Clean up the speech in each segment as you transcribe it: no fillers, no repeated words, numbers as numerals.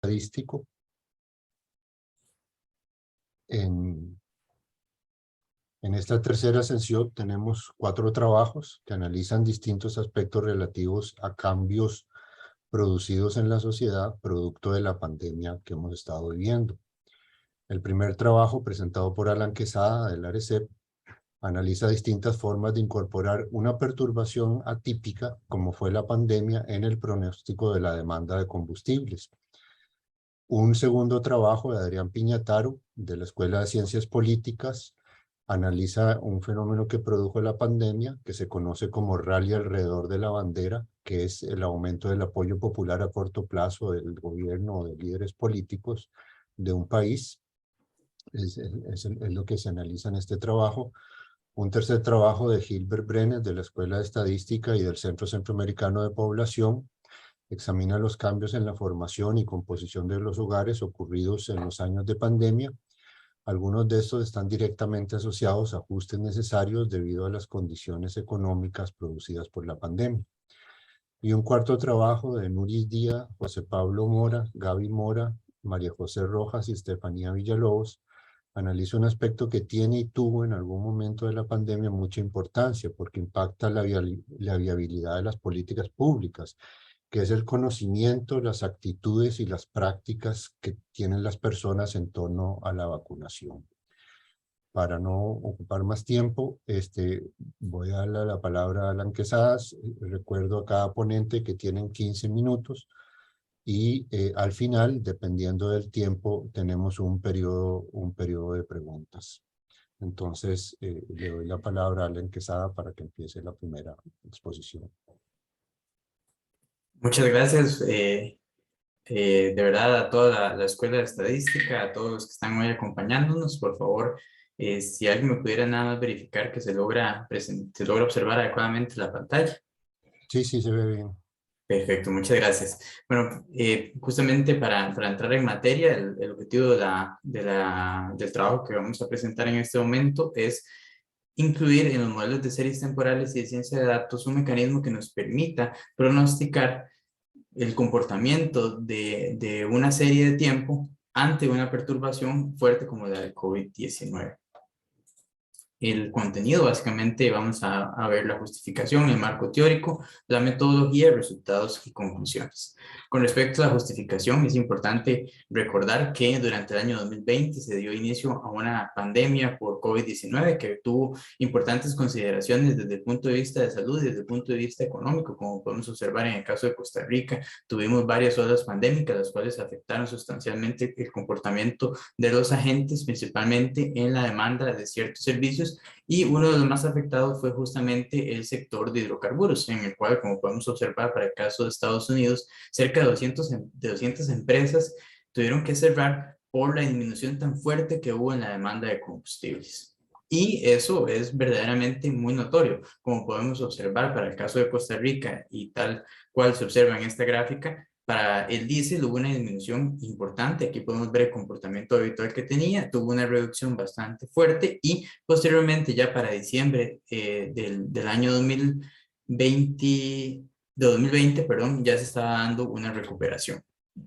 estadístico. En esta tercera sesión tenemos 4 trabajos que analizan distintos aspectos relativos a cambios producidos en la sociedad producto de la pandemia que hemos estado viviendo. El primer trabajo, presentado por Alan Quesada del ARECEP, analiza distintas formas de incorporar una perturbación atípica, como fue la pandemia, en el pronóstico de la demanda de combustibles. Un segundo trabajo de Adrián Piñataro, de la Escuela de Ciencias Políticas, analiza un fenómeno que produjo la pandemia, que se conoce como rally alrededor de la bandera, que es el aumento del apoyo popular a corto plazo del gobierno o de líderes políticos de un país. Es lo que se analiza en este trabajo. Un tercer trabajo de Gilbert Brenes, de la Escuela de Estadística y del Centro Centroamericano de Población, examina los cambios en la formación y composición de los hogares ocurridos en los años de pandemia. Algunos de estos están directamente asociados a ajustes necesarios debido a las condiciones económicas producidas por la pandemia. Y un cuarto trabajo de Nuris Díaz, José Pablo Mora, Gaby Mora, María José Rojas y Estefanía Villalobos, analiza un aspecto que tiene y tuvo en algún momento de la pandemia mucha importancia porque impacta la viabilidad de las políticas públicas, que es el conocimiento, las actitudes y las prácticas que tienen las personas en torno a la vacunación. Para no ocupar más tiempo, voy a darle la palabra a Alan Quesadas. Recuerdo a cada ponente que tienen 15 minutos y al final, dependiendo del tiempo, tenemos un periodo de preguntas. Entonces, le doy la palabra a Alan Quesada para que empiece la primera exposición. Muchas gracias, de verdad, a toda la Escuela de Estadística, a todos los que están hoy acompañándonos. Por favor, si alguien me pudiera nada más verificar que se logra observar adecuadamente la pantalla. Sí, se ve bien. Perfecto, muchas gracias. Bueno, justamente para entrar en materia, el objetivo del trabajo que vamos a presentar en este momento es incluir en los modelos de series temporales y de ciencia de datos un mecanismo que nos permita pronosticar el comportamiento de una serie de tiempo ante una perturbación fuerte como la del COVID-19. El contenido, básicamente vamos a ver la justificación, el marco teórico, la metodología, resultados y conclusiones. Con respecto a la justificación, es importante recordar que durante el año 2020 se dio inicio a una pandemia por COVID-19 que tuvo importantes consideraciones desde el punto de vista de salud y desde el punto de vista económico, como podemos observar en el caso de Costa Rica. Tuvimos varias olas pandémicas, las cuales afectaron sustancialmente el comportamiento de los agentes, principalmente en la demanda de ciertos servicios, y uno de los más afectados fue justamente el sector de hidrocarburos, en el cual, como podemos observar para el caso de Estados Unidos, cerca de 200 empresas tuvieron que cerrar por la disminución tan fuerte que hubo en la demanda de combustibles. Y eso es verdaderamente muy notorio, como podemos observar para el caso de Costa Rica y tal cual se observa en esta gráfica. Para el diésel hubo una disminución importante, aquí podemos ver el comportamiento habitual que tenía, tuvo una reducción bastante fuerte y posteriormente ya para diciembre del año 2020, perdón, ya se estaba dando una recuperación.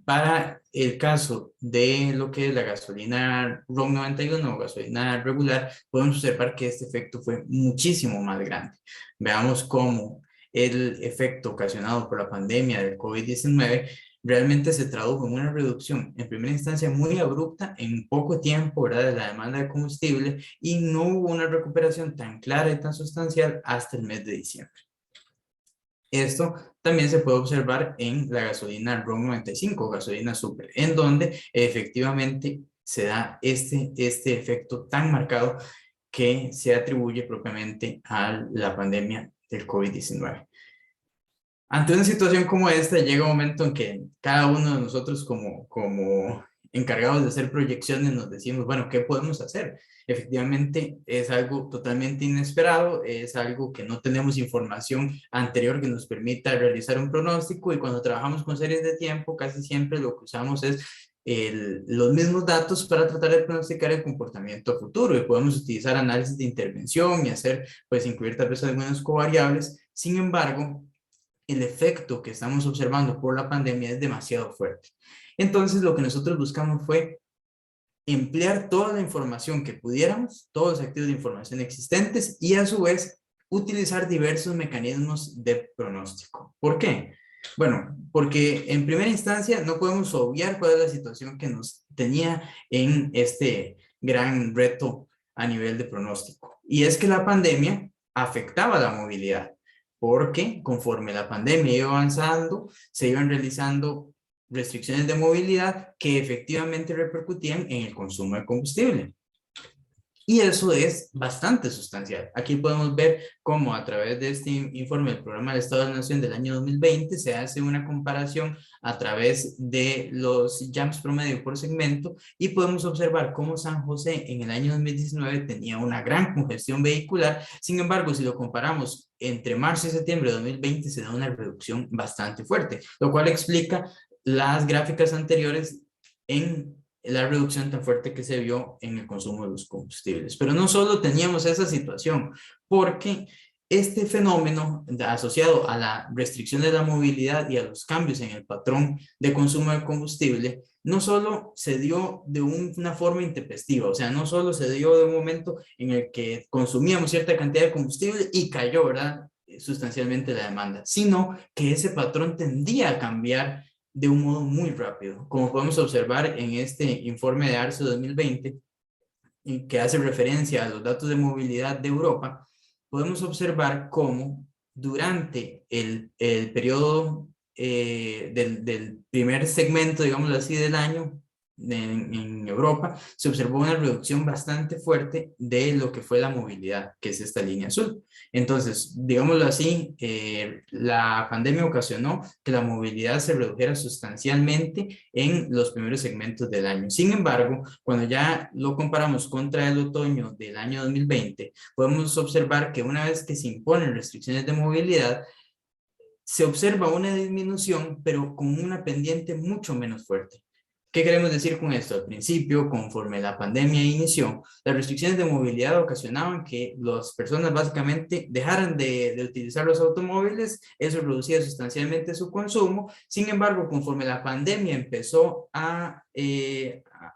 Para el caso de lo que es la gasolina RON 91 o gasolina regular, podemos observar que este efecto fue muchísimo más grande. Veamos cómo el efecto ocasionado por la pandemia del COVID-19 realmente se tradujo en una reducción, en primera instancia muy abrupta, en poco tiempo, ¿verdad?, de la demanda de combustible, y no hubo una recuperación tan clara y tan sustancial hasta el mes de diciembre. Esto también se puede observar en la gasolina RON 95, gasolina super, en donde efectivamente se da este efecto tan marcado que se atribuye propiamente a la pandemia del COVID-19. Ante una situación como esta, llega un momento en que cada uno de nosotros como encargados de hacer proyecciones nos decimos, bueno, ¿qué podemos hacer? Efectivamente, es algo totalmente inesperado, es algo que no tenemos información anterior que nos permita realizar un pronóstico, y cuando trabajamos con series de tiempo, casi siempre lo que usamos es los mismos datos para tratar de pronosticar el comportamiento futuro, y podemos utilizar análisis de intervención y hacer, pues, incluir tal vez algunas covariables. Sin embargo, el efecto que estamos observando por la pandemia es demasiado fuerte. Entonces, lo que nosotros buscamos fue emplear toda la información que pudiéramos, todos los activos de información existentes y a su vez utilizar diversos mecanismos de pronóstico. ¿Por qué? Bueno, porque en primera instancia no podemos obviar cuál es la situación que nos tenía en este gran reto a nivel de pronóstico. Y es que la pandemia afectaba la movilidad, porque conforme la pandemia iba avanzando, se iban realizando restricciones de movilidad que efectivamente repercutían en el consumo de combustible. Y eso es bastante sustancial. Aquí podemos ver cómo a través de este informe del Programa del Estado de la Nación del año 2020 se hace una comparación a través de los jams promedio por segmento y podemos observar cómo San José en el año 2019 tenía una gran congestión vehicular. Sin embargo, si lo comparamos entre marzo y septiembre de 2020 se da una reducción bastante fuerte, lo cual explica las gráficas anteriores en la reducción tan fuerte que se vio en el consumo de los combustibles. Pero no solo teníamos esa situación, porque este fenómeno asociado a la restricción de la movilidad y a los cambios en el patrón de consumo de combustible, no solo se dio de una forma intempestiva, o sea, no solo se dio de un momento en el que consumíamos cierta cantidad de combustible y cayó, ¿verdad?, sustancialmente la demanda, sino que ese patrón tendía a cambiar de un modo muy rápido. Como podemos observar en este informe de ARCE 2020, que hace referencia a los datos de movilidad de Europa, podemos observar cómo durante el periodo del primer segmento, digámoslo así, del año, en Europa, se observó una reducción bastante fuerte de lo que fue la movilidad, que es esta línea azul. Entonces, digámoslo así, la pandemia ocasionó que la movilidad se redujera sustancialmente en los primeros segmentos del año. Sin embargo, cuando ya lo comparamos contra el otoño del año 2020, podemos observar que una vez que se imponen restricciones de movilidad, se observa una disminución, pero con una pendiente mucho menos fuerte. ¿Qué queremos decir con esto? Al principio, conforme la pandemia inició, las restricciones de movilidad ocasionaban que las personas básicamente dejaran de utilizar los automóviles, eso reducía sustancialmente su consumo. Sin embargo, conforme la pandemia empezó a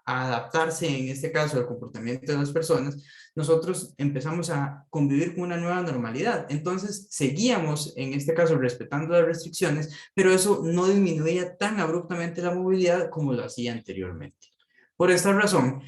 adaptarse, en este caso, al comportamiento de las personas, nosotros empezamos a convivir con una nueva normalidad. Entonces, seguíamos, en este caso, respetando las restricciones, pero eso no disminuía tan abruptamente la movilidad como lo hacía anteriormente. Por esta razón,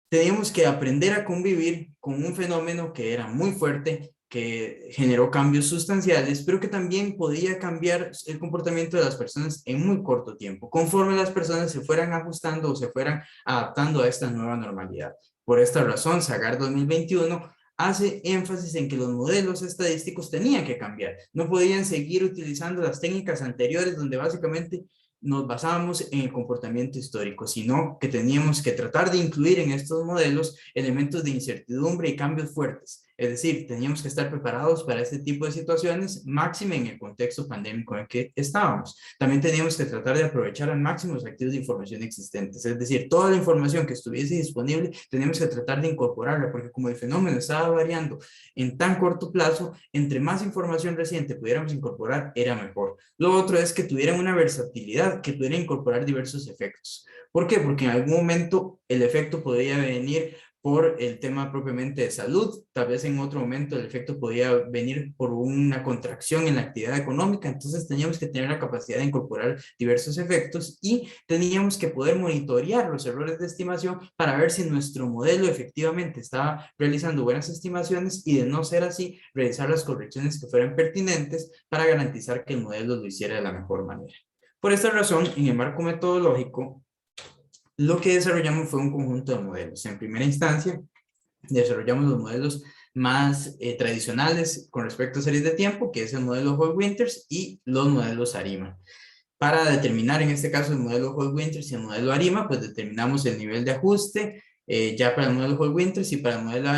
teníamos que aprender a convivir con un fenómeno que era muy fuerte, que generó cambios sustanciales, pero que también podía cambiar el comportamiento de las personas en muy corto tiempo, conforme las personas se fueran ajustando o se fueran adaptando a esta nueva normalidad. Por esta razón, SAGAR 2021 hace énfasis en que los modelos estadísticos tenían que cambiar. No podían seguir utilizando las técnicas anteriores donde básicamente nos basábamos en el comportamiento histórico, sino que teníamos que tratar de incluir en estos modelos elementos de incertidumbre y cambios fuertes. Es decir, teníamos que estar preparados para este tipo de situaciones, máxime en el contexto pandémico en el que estábamos. También teníamos que tratar de aprovechar al máximo los activos de información existentes, es decir, toda la información que estuviese disponible, teníamos que tratar de incorporarla, porque como el fenómeno estaba variando en tan corto plazo, entre más información reciente pudiéramos incorporar, era mejor. Lo otro es que tuvieran una versatilidad, que pudieran incorporar diversos efectos. ¿Por qué? Porque en algún momento el efecto podría venir por el tema propiamente de salud, tal vez en otro momento el efecto podía venir por una contracción en la actividad económica, entonces teníamos que tener la capacidad de incorporar diversos efectos y teníamos que poder monitorear los errores de estimación para ver si nuestro modelo efectivamente estaba realizando buenas estimaciones y, de no ser así, realizar las correcciones que fueran pertinentes para garantizar que el modelo lo hiciera de la mejor manera. Por esta razón, en el marco metodológico, lo que desarrollamos fue un conjunto de modelos. En primera instancia, desarrollamos los modelos más tradicionales con respecto a series de tiempo, que es el modelo Hall-Winters y los modelos ARIMA. Para determinar, en este caso, el modelo Hall-Winters y el modelo ARIMA, pues determinamos el nivel de ajuste ya para el modelo Hall-Winters, y para el modelo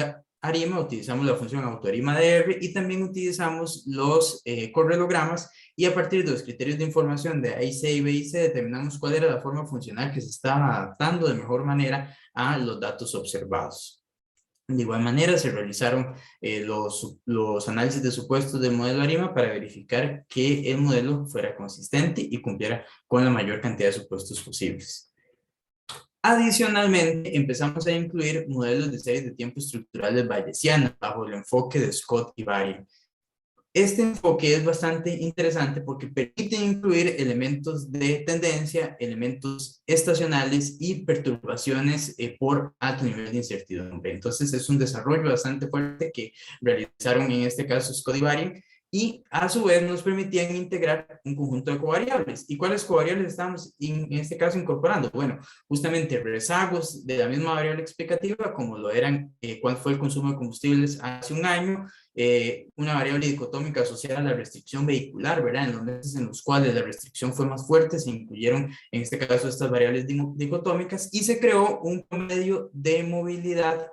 ARIMA utilizamos la función autoarima de R y también utilizamos los correlogramas, y a partir de los criterios de información de A y C y B y C determinamos cuál era la forma funcional que se estaba adaptando de mejor manera a los datos observados. De igual manera, se realizaron los análisis de supuestos del modelo ARIMA para verificar que el modelo fuera consistente y cumpliera con la mayor cantidad de supuestos posibles. Adicionalmente, empezamos a incluir modelos de series de tiempo estructurales bayesianas bajo el enfoque de Scott y Barry. Este enfoque es bastante interesante porque permite incluir elementos de tendencia, elementos estacionales y perturbaciones por alto nivel de incertidumbre. Entonces es un desarrollo bastante fuerte que realizaron en este caso Scott y Barry, y a su vez nos permitían integrar un conjunto de covariables. ¿Y cuáles covariables estamos en este caso incorporando? Bueno, justamente rezagos de la misma variable explicativa, como lo eran cuál fue el consumo de combustibles hace un año, una variable dicotómica asociada a la restricción vehicular, ¿verdad? En los meses en los cuales la restricción fue más fuerte, se incluyeron en este caso estas variables dicotómicas y se creó un promedio de movilidad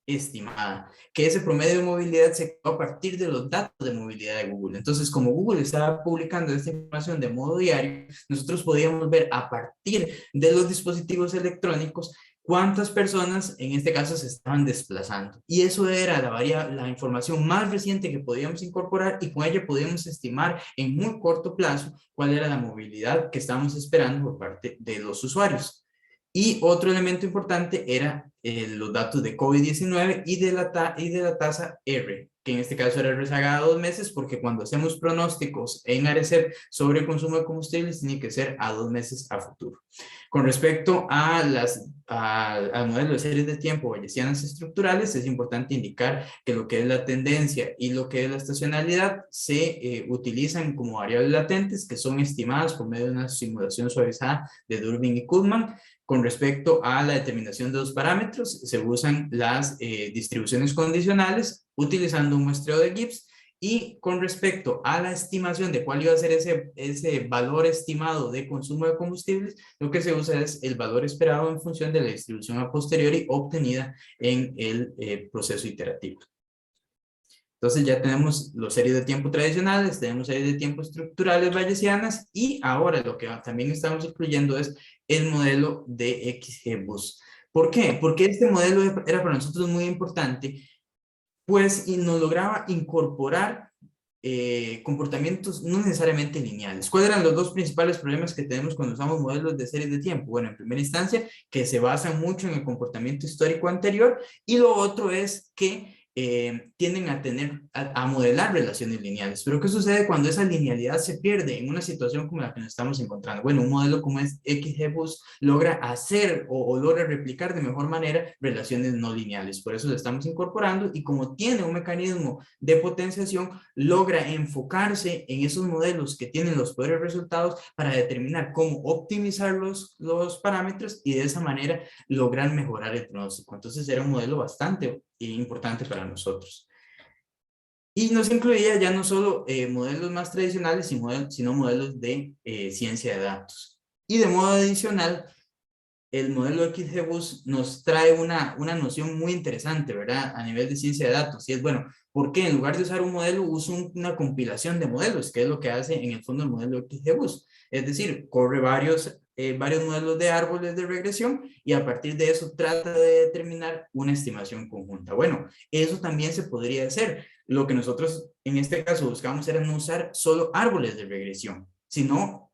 estimada, que ese promedio de movilidad se creó a partir de los datos de movilidad de Google. Entonces, como Google estaba publicando esta información de modo diario, nosotros podíamos ver a partir de los dispositivos electrónicos cuántas personas en este caso se estaban desplazando. Y eso era la información más reciente que podíamos incorporar y con ella podíamos estimar en muy corto plazo cuál era la movilidad que estábamos esperando por parte de los usuarios. Y otro elemento importante era los datos de COVID-19 y de la tasa R, que en este caso era rezagada a 2 meses, porque cuando hacemos pronósticos en ARECEP sobre el consumo de combustibles, tiene que ser a 2 meses a futuro. Con respecto a al modelo de series de tiempo bayesianas estructurales, es importante indicar que lo que es la tendencia y lo que es la estacionalidad se utilizan como variables latentes que son estimadas por medio de una simulación suavizada de Durbin y Kuhlmann. Con respecto a la determinación de los parámetros, se usan las distribuciones condicionales utilizando un muestreo de Gibbs, y con respecto a la estimación de cuál iba a ser ese valor estimado de consumo de combustibles, lo que se usa es el valor esperado en función de la distribución a posteriori obtenida en el proceso iterativo. Entonces ya tenemos los series de tiempo tradicionales, tenemos series de tiempo estructurales bayesianas y ahora lo que también estamos incluyendo es el modelo de XGBoost. ¿Por qué? Porque este modelo era para nosotros muy importante, pues y nos lograba incorporar comportamientos no necesariamente lineales. ¿Cuáles eran los dos principales problemas que tenemos cuando usamos modelos de series de tiempo? Bueno, en primera instancia, que se basan mucho en el comportamiento histórico anterior, y lo otro es que tienden a modelar relaciones lineales. Pero ¿qué sucede cuando esa linealidad se pierde en una situación como la que nos estamos encontrando? Bueno, un modelo como es XGBoost logra hacer o logra replicar de mejor manera relaciones no lineales. Por eso lo estamos incorporando, y como tiene un mecanismo de potenciación, logra enfocarse en esos modelos que tienen los peores resultados para determinar cómo optimizar los parámetros y de esa manera lograr mejorar el pronóstico. Entonces era un modelo bastante importante para nosotros. Y nos incluía ya no solo modelos más tradicionales, sino modelos de ciencia de datos. Y de modo adicional, el modelo XGBoost nos trae una noción muy interesante, ¿verdad? A nivel de ciencia de datos. Y es, bueno, ¿por qué en lugar de usar un modelo, uso una compilación de modelos? Que es lo que hace en el fondo el modelo XGBoost. Es decir, corre varios modelos de árboles de regresión y a partir de eso trata de determinar una estimación conjunta. Bueno, eso también se podría hacer. Lo que nosotros en este caso buscamos era no usar solo árboles de regresión, sino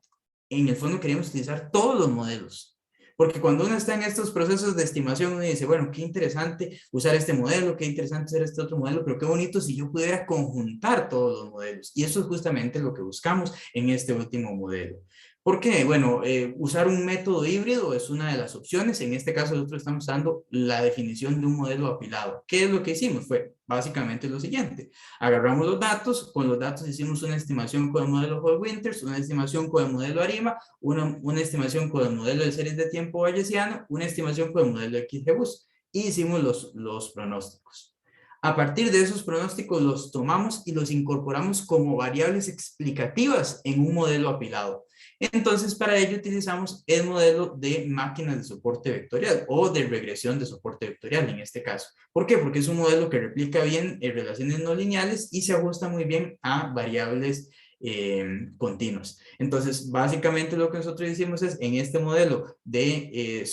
en el fondo queríamos utilizar todos los modelos. Porque cuando uno está en estos procesos de estimación, uno dice, bueno, qué interesante usar este modelo, qué interesante hacer este otro modelo, pero qué bonito si yo pudiera conjuntar todos los modelos. Y eso es justamente lo que buscamos en este último modelo. ¿Por qué? Bueno, usar un método híbrido es una de las opciones. En este caso nosotros estamos dando la definición de un modelo apilado. ¿Qué es lo que hicimos? Fue básicamente lo siguiente. Agarramos los datos, con los datos hicimos una estimación con el modelo Hall-Winters, una estimación con el modelo ARIMA, una estimación con el modelo de series de tiempo bayesiano, una estimación con el modelo XGBoost, y hicimos los pronósticos. A partir de esos pronósticos los tomamos y los incorporamos como variables explicativas en un modelo apilado. Entonces, para ello utilizamos el modelo de máquinas de soporte vectorial o de regresión de soporte vectorial en este caso. ¿Por qué? Porque es un modelo que replica bien relaciones no lineales y se ajusta muy bien a variables continuos. Entonces, básicamente lo que nosotros hicimos es, en este modelo de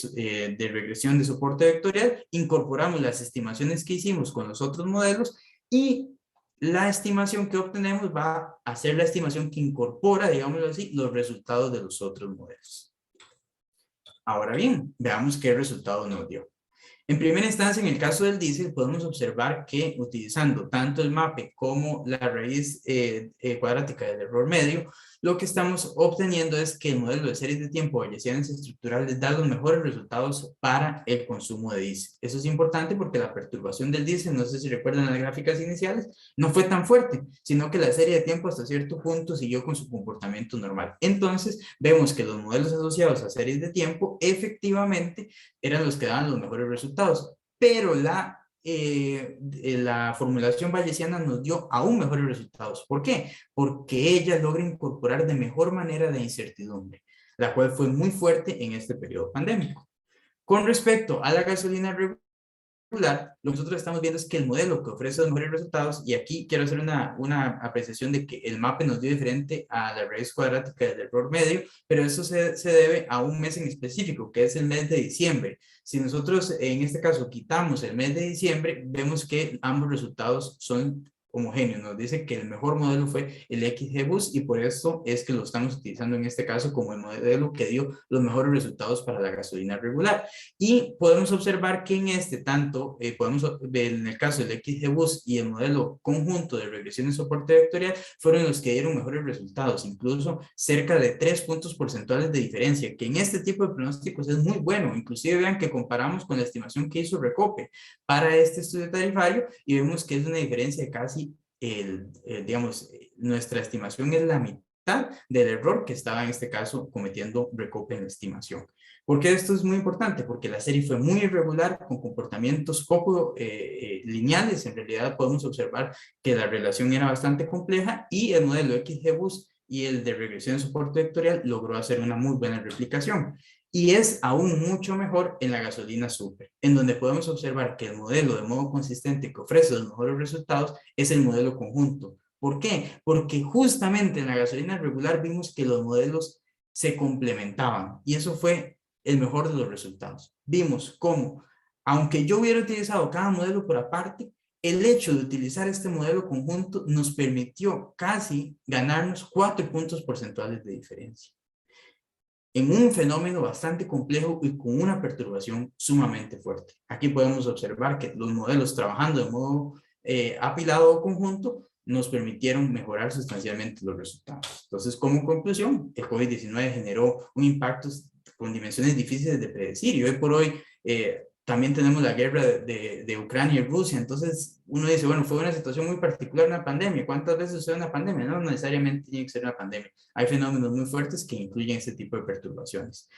regresión de soporte vectorial, incorporamos las estimaciones que hicimos con los otros modelos y la estimación que obtenemos va a ser la estimación que incorpora, digámoslo así, los resultados de los otros modelos. Ahora bien, veamos qué resultado nos dio. En primera instancia, en el caso del diésel, podemos observar que utilizando tanto el MAPE como la raíz cuadrática del error medio, lo que estamos obteniendo es que el modelo de series de tiempo bayesianas estructurales da los mejores resultados para el consumo de diésel. Eso es importante porque la perturbación del diésel, no sé si recuerdan las gráficas iniciales, no fue tan fuerte, sino que la serie de tiempo hasta cierto punto siguió con su comportamiento normal. Entonces, vemos que los modelos asociados a series de tiempo efectivamente eran los que daban los mejores resultados, pero la formulación bayesiana nos dio aún mejores resultados. ¿Por qué? Porque ella logra incorporar de mejor manera la incertidumbre, la cual fue muy fuerte en este periodo pandémico. Con respecto a la gasolina regular, lo que nosotros estamos viendo es que el modelo que ofrece los mejores resultados, y aquí quiero hacer una apreciación de que el MAPE nos dio diferente a la raíz cuadrática del error medio, pero eso se debe a un mes en específico, que es el mes de diciembre. Si nosotros en este caso quitamos el mes de diciembre, vemos que ambos resultados son homogéneos. Nos dice que el mejor modelo fue el XGBoost y por eso es que lo estamos utilizando en este caso como el modelo que dio los mejores resultados para la gasolina regular. Y podemos observar que en este tanto, podemos ver en el caso del XGBoost y el modelo conjunto de regresión de soporte vectorial, fueron los que dieron mejores resultados, incluso cerca de 3 puntos porcentuales de diferencia, que en este tipo de pronósticos es muy bueno. Inclusive vean que comparamos con la estimación que hizo Recope para este estudio tarifario y vemos que es una diferencia de casi, digamos, nuestra estimación es la mitad del error que estaba en este caso cometiendo Recope en la estimación. ¿Por qué esto es muy importante? Porque la serie fue muy irregular, con comportamientos poco lineales. En realidad podemos observar que la relación era bastante compleja y el modelo XGBoost y el de regresión de soporte vectorial logró hacer una muy buena replicación. Y es aún mucho mejor en la gasolina super, en donde podemos observar que el modelo de modo consistente que ofrece los mejores resultados es el modelo conjunto. ¿Por qué? Porque justamente en la gasolina regular vimos que los modelos se complementaban y eso fue el mejor de los resultados. Vimos cómo, aunque yo hubiera utilizado cada modelo por aparte, el hecho de utilizar este modelo conjunto nos permitió casi ganarnos 4 puntos porcentuales de diferencia en un fenómeno bastante complejo y con una perturbación sumamente fuerte. Aquí podemos observar que los modelos trabajando de modo apilado o conjunto nos permitieron mejorar sustancialmente los resultados. Entonces, como conclusión, el COVID-19 generó un impacto con dimensiones difíciles de predecir y hoy por hoy también tenemos la guerra de Ucrania y Rusia. Entonces, uno dice, bueno, fue una situación muy particular, una pandemia. ¿Cuántas veces sucede una pandemia? No necesariamente tiene que ser una pandemia. Hay fenómenos muy fuertes que incluyen este tipo de perturbaciones.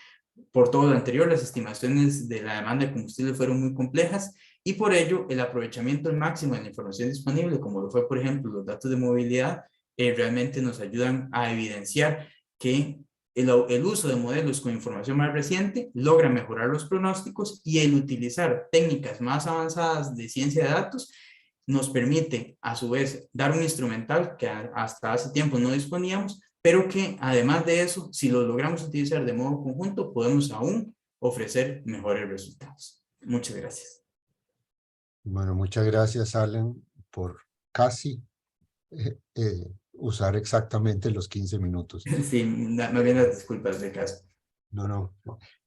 Por todo lo anterior, las estimaciones de la demanda de combustible fueron muy complejas y por ello el aprovechamiento al máximo de la información disponible, como lo fue, por ejemplo, los datos de movilidad, realmente nos ayudan a evidenciar que el uso de modelos con información más reciente logra mejorar los pronósticos y el utilizar técnicas más avanzadas de ciencia de datos nos permite a su vez dar un instrumental que hasta hace tiempo no disponíamos, pero que además de eso, si lo logramos utilizar de modo conjunto, podemos aún ofrecer mejores resultados. Muchas gracias. Bueno, muchas gracias, Allen, por casi usar exactamente los 15 minutos. Sí, más bien las disculpas de caso. No,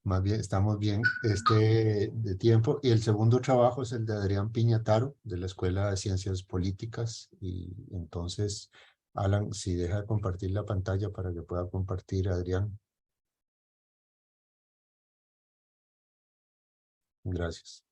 más bien estamos bien de tiempo. Y el segundo trabajo es el de Adrián Piñataro, de la Escuela de Ciencias Políticas. Y entonces, Alan, si deja de compartir la pantalla para que pueda compartir Adrián. Gracias.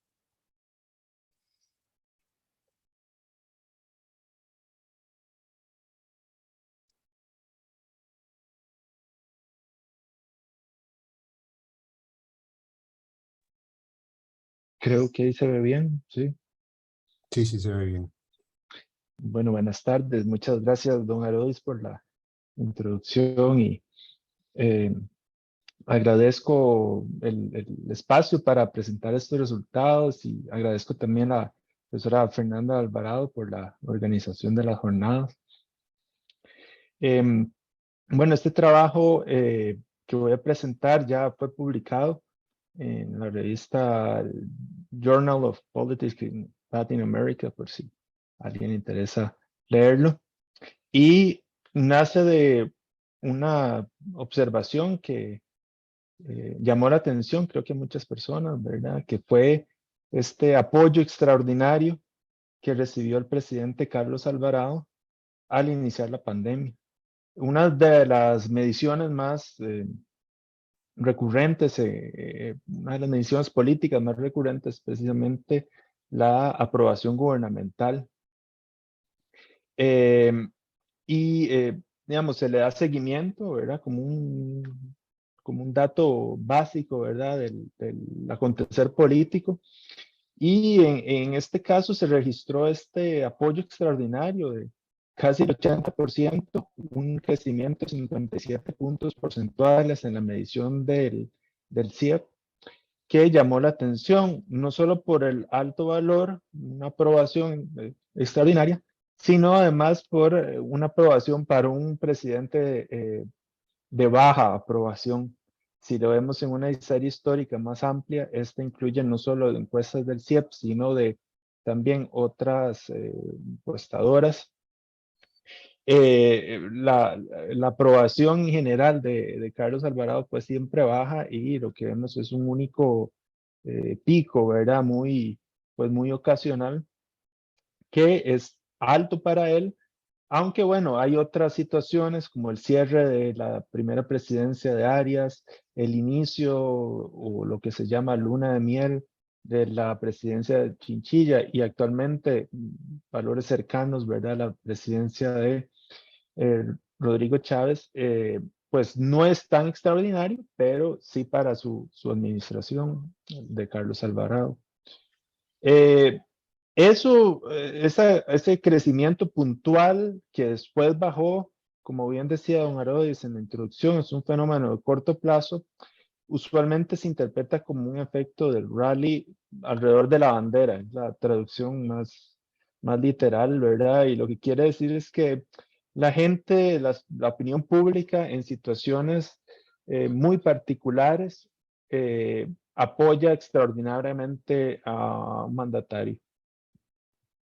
Creo que ahí se ve bien, sí. Sí, sí se ve bien. Bueno, buenas tardes. Muchas gracias, don Arois, por la introducción y agradezco el espacio para presentar estos resultados y agradezco también a la profesora Fernanda Alvarado por la organización de las jornadas. Em, bueno, este trabajo que voy a presentar ya fue publicado en la revista Journal of Politics in Latin America, por si a alguien le interesa leerlo. Y nace de una observación que llamó la atención, creo que a muchas personas, ¿verdad? Que fue este apoyo extraordinario que recibió el presidente Carlos Alvarado al iniciar la pandemia. Una de las mediciones más recurrentes, una de las mediciones políticas más recurrentes, precisamente la aprobación gubernamental. Eh, digamos, se le da seguimiento, ¿verdad? Como un dato básico, ¿verdad? Del acontecer político. Y en este caso se registró este apoyo extraordinario de casi el 80%, un crecimiento de 57 puntos porcentuales en la medición del CIEP, que llamó la atención, no solo por el alto valor, una aprobación extraordinaria, sino además por una aprobación para un presidente de baja aprobación. Si lo vemos en una serie histórica más amplia, esta incluye no solo de encuestas del CIEP, sino de también otras encuestadoras. La aprobación en general de Carlos Alvarado pues siempre baja y lo que vemos es un único pico, ¿verdad? Pues muy ocasional, que es alto para él, aunque bueno, hay otras situaciones como el cierre de la primera presidencia de Arias, el inicio o lo que se llama luna de miel de la presidencia de Chinchilla y actualmente valores cercanos, ¿verdad? La presidencia de eh, Rodrigo Chávez, pues no es tan extraordinario, pero sí para su administración de Carlos Alvarado. Eh, ese crecimiento puntual que después bajó, como bien decía don Arodis en la introducción, es un fenómeno de corto plazo, usualmente se interpreta como un efecto del rally alrededor de la bandera, es la traducción más literal, ¿verdad? Y lo que quiere decir es que la gente, la opinión pública en situaciones muy particulares apoya extraordinariamente a un mandatario.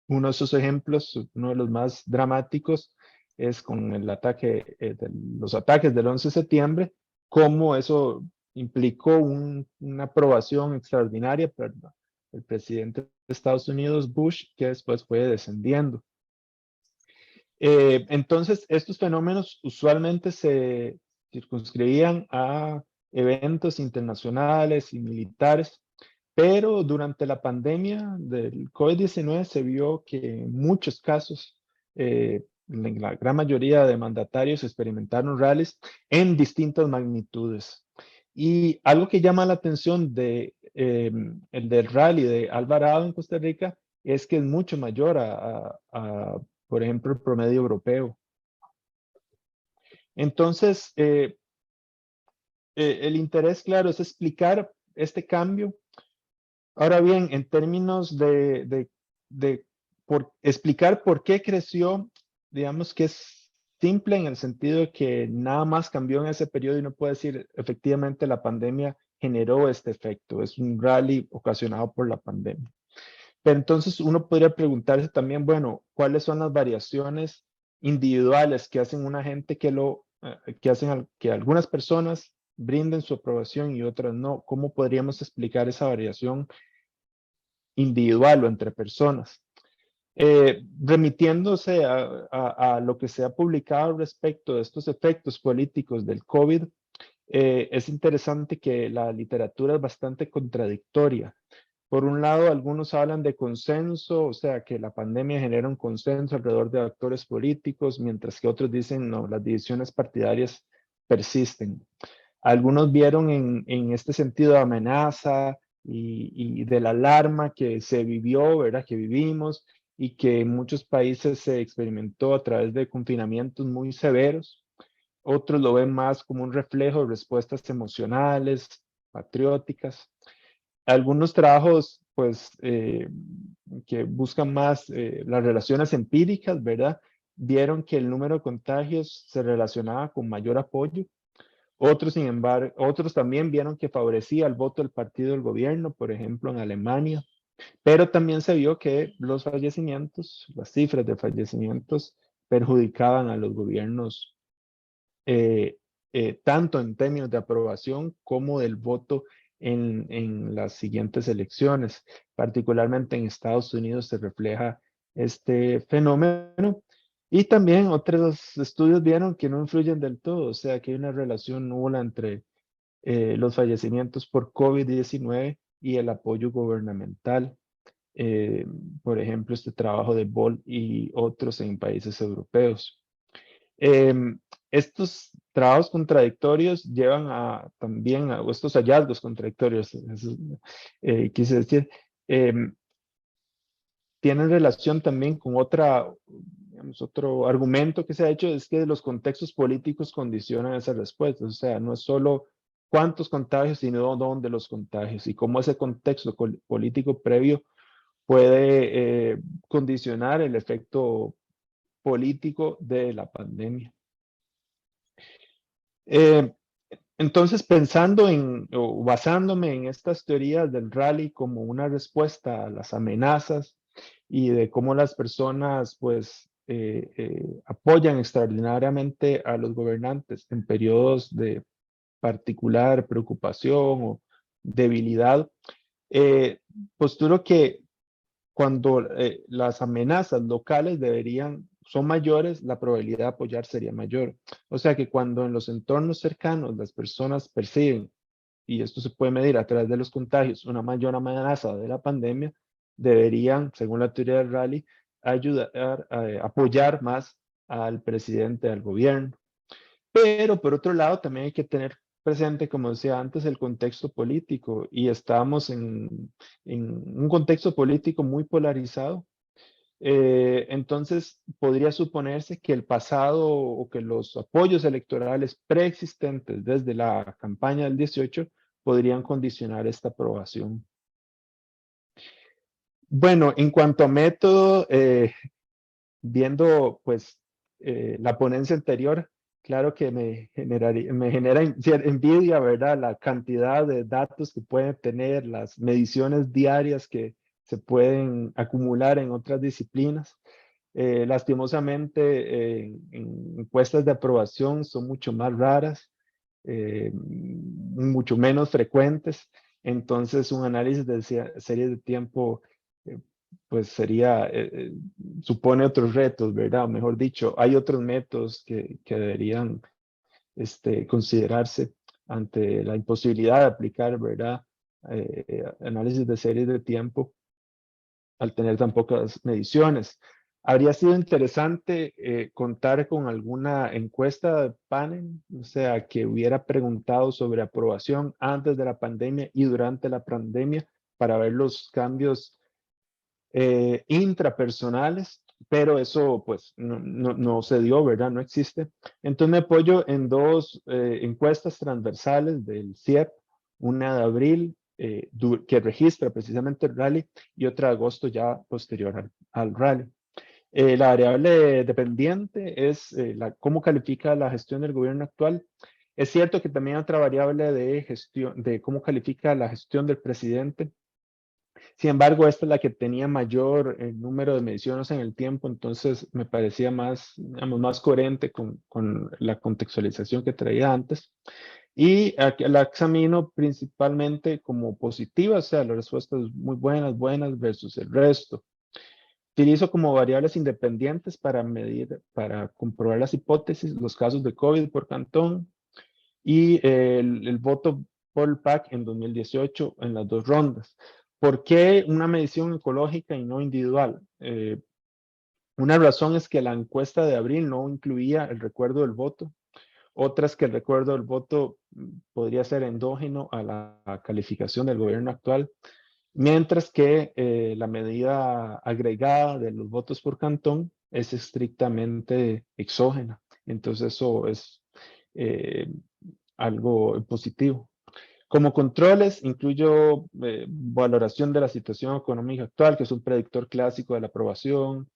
Uno de esos ejemplos, uno de los más dramáticos, es con el ataque, los ataques del 11 de septiembre, cómo eso implicó una aprobación extraordinaria por el presidente de Estados Unidos, Bush, que después fue descendiendo. Entonces, estos fenómenos usualmente se circunscribían a eventos internacionales y militares, pero durante la pandemia del COVID-19 se vio que en muchos casos, la gran mayoría de mandatarios experimentaron rallies en distintas magnitudes. Y algo que llama la atención el del rally de Alvarado en Costa Rica es que es mucho mayor por ejemplo, el promedio europeo. Entonces, el interés, claro, es explicar este cambio. Ahora bien, en términos explicar por qué creció, digamos que es simple en el sentido de que nada más cambió en ese periodo y no puede decir efectivamente la pandemia generó este efecto. Es un rally ocasionado por la pandemia. Pero entonces uno podría preguntarse también, bueno, ¿cuáles son las variaciones individuales que hacen una gente que hacen que algunas personas brinden su aprobación y otras no? ¿Cómo podríamos explicar esa variación individual o entre personas? Remitiéndose a lo que se ha publicado respecto de estos efectos políticos del COVID, es interesante que la literatura es bastante contradictoria. Por un lado, algunos hablan de consenso, o sea, que la pandemia genera un consenso alrededor de actores políticos, mientras que otros dicen, no, las divisiones partidarias persisten. Algunos vieron en este sentido de amenaza y de la alarma que se vivió, ¿verdad? Que vivimos y que en muchos países se experimentó a través de confinamientos muy severos. Otros lo ven más como un reflejo de respuestas emocionales, patrióticas. Algunos trabajos, pues, que buscan más las relaciones empíricas, ¿verdad? vieron que el número de contagios se relacionaba con mayor apoyo. Otros, sin embargo, otros también vieron que favorecía el voto del partido del gobierno, por ejemplo, en Alemania. Pero también se vio que los fallecimientos, las cifras de fallecimientos, perjudicaban a los gobiernos, tanto en términos de aprobación como del voto en las siguientes elecciones. Particularmente en Estados Unidos se refleja este fenómeno. Y también otros estudios vieron que no influyen del todo, o sea, que hay una relación nula entre los fallecimientos por COVID-19 y el apoyo gubernamental. eh, por ejemplo, este trabajo de Boll y otros en países europeos. Estos trabajos contradictorios llevan también a estos hallazgos contradictorios, eso, quise decir, tienen relación también con digamos, otro argumento que se ha hecho, es que los contextos políticos condicionan esas respuestas. O sea, no es solo cuántos contagios, sino dónde los contagios y cómo ese contexto político previo puede condicionar el efecto político de la pandemia. Entonces, pensando o basándome en estas teorías del rally como una respuesta a las amenazas y de cómo las personas, pues, apoyan extraordinariamente a los gobernantes en periodos de particular preocupación o debilidad, posturo que cuando las amenazas locales son mayores, la probabilidad de apoyar sería mayor. O sea que cuando en los entornos cercanos las personas perciben, y esto se puede medir a través de los contagios, una mayor amenaza de la pandemia, deberían, según la teoría del rally, ayudar a apoyar más al presidente, al gobierno. Pero por otro lado, también hay que tener presente, como decía antes, el contexto político y estamos en un contexto político muy polarizado. Entonces, podría suponerse que el pasado o que los apoyos electorales preexistentes desde la campaña del 18 podrían condicionar esta aprobación. Bueno, en cuanto a método, viendo pues la ponencia anterior, claro que me genera envidia, ¿verdad? La cantidad de datos que pueden tener, las mediciones diarias que se pueden acumular en otras disciplinas. Lastimosamente, en encuestas de aprobación son mucho más raras, mucho menos frecuentes. Entonces, un análisis de series de tiempo eh, pues supone otros retos, ¿verdad? Mejor dicho, hay otros métodos que deberían considerarse ante la imposibilidad de aplicar, ¿verdad? Análisis de series de tiempo al tener tan pocas mediciones. Habría sido interesante contar con alguna encuesta de panel, o sea, que hubiera preguntado sobre aprobación antes de la pandemia y durante la pandemia para ver los cambios intrapersonales, pero eso pues no se dio, ¿verdad? No existe. Entonces me apoyo en dos encuestas transversales del CIEP, una de abril que registra precisamente el rally y otra de agosto ya posterior al rally. La variable dependiente es cómo califica la gestión del gobierno actual. Es cierto que también hay otra variable de gestión, de cómo califica la gestión del presidente. Sin embargo, esta es la que tenía mayor número de mediciones en el tiempo, entonces me parecía más, digamos, más coherente con la contextualización que traía antes. Y la examino principalmente como positiva, o sea, las respuestas muy buenas versus el resto. Utilizo como variables independientes para medir, para comprobar las hipótesis, los casos de COVID por cantón y el voto por PAC en 2018 en las dos rondas. ¿Por qué una medición ecológica y no individual? Una razón es que la encuesta de abril no incluía el recuerdo del voto. Otras que el recuerdo del voto podría ser endógeno a la calificación del gobierno actual, mientras que la medida agregada de los votos por cantón es estrictamente exógena. Entonces eso es algo positivo. Como controles, incluyo valoración de la situación económica actual, que es un predictor clásico de la aprobación,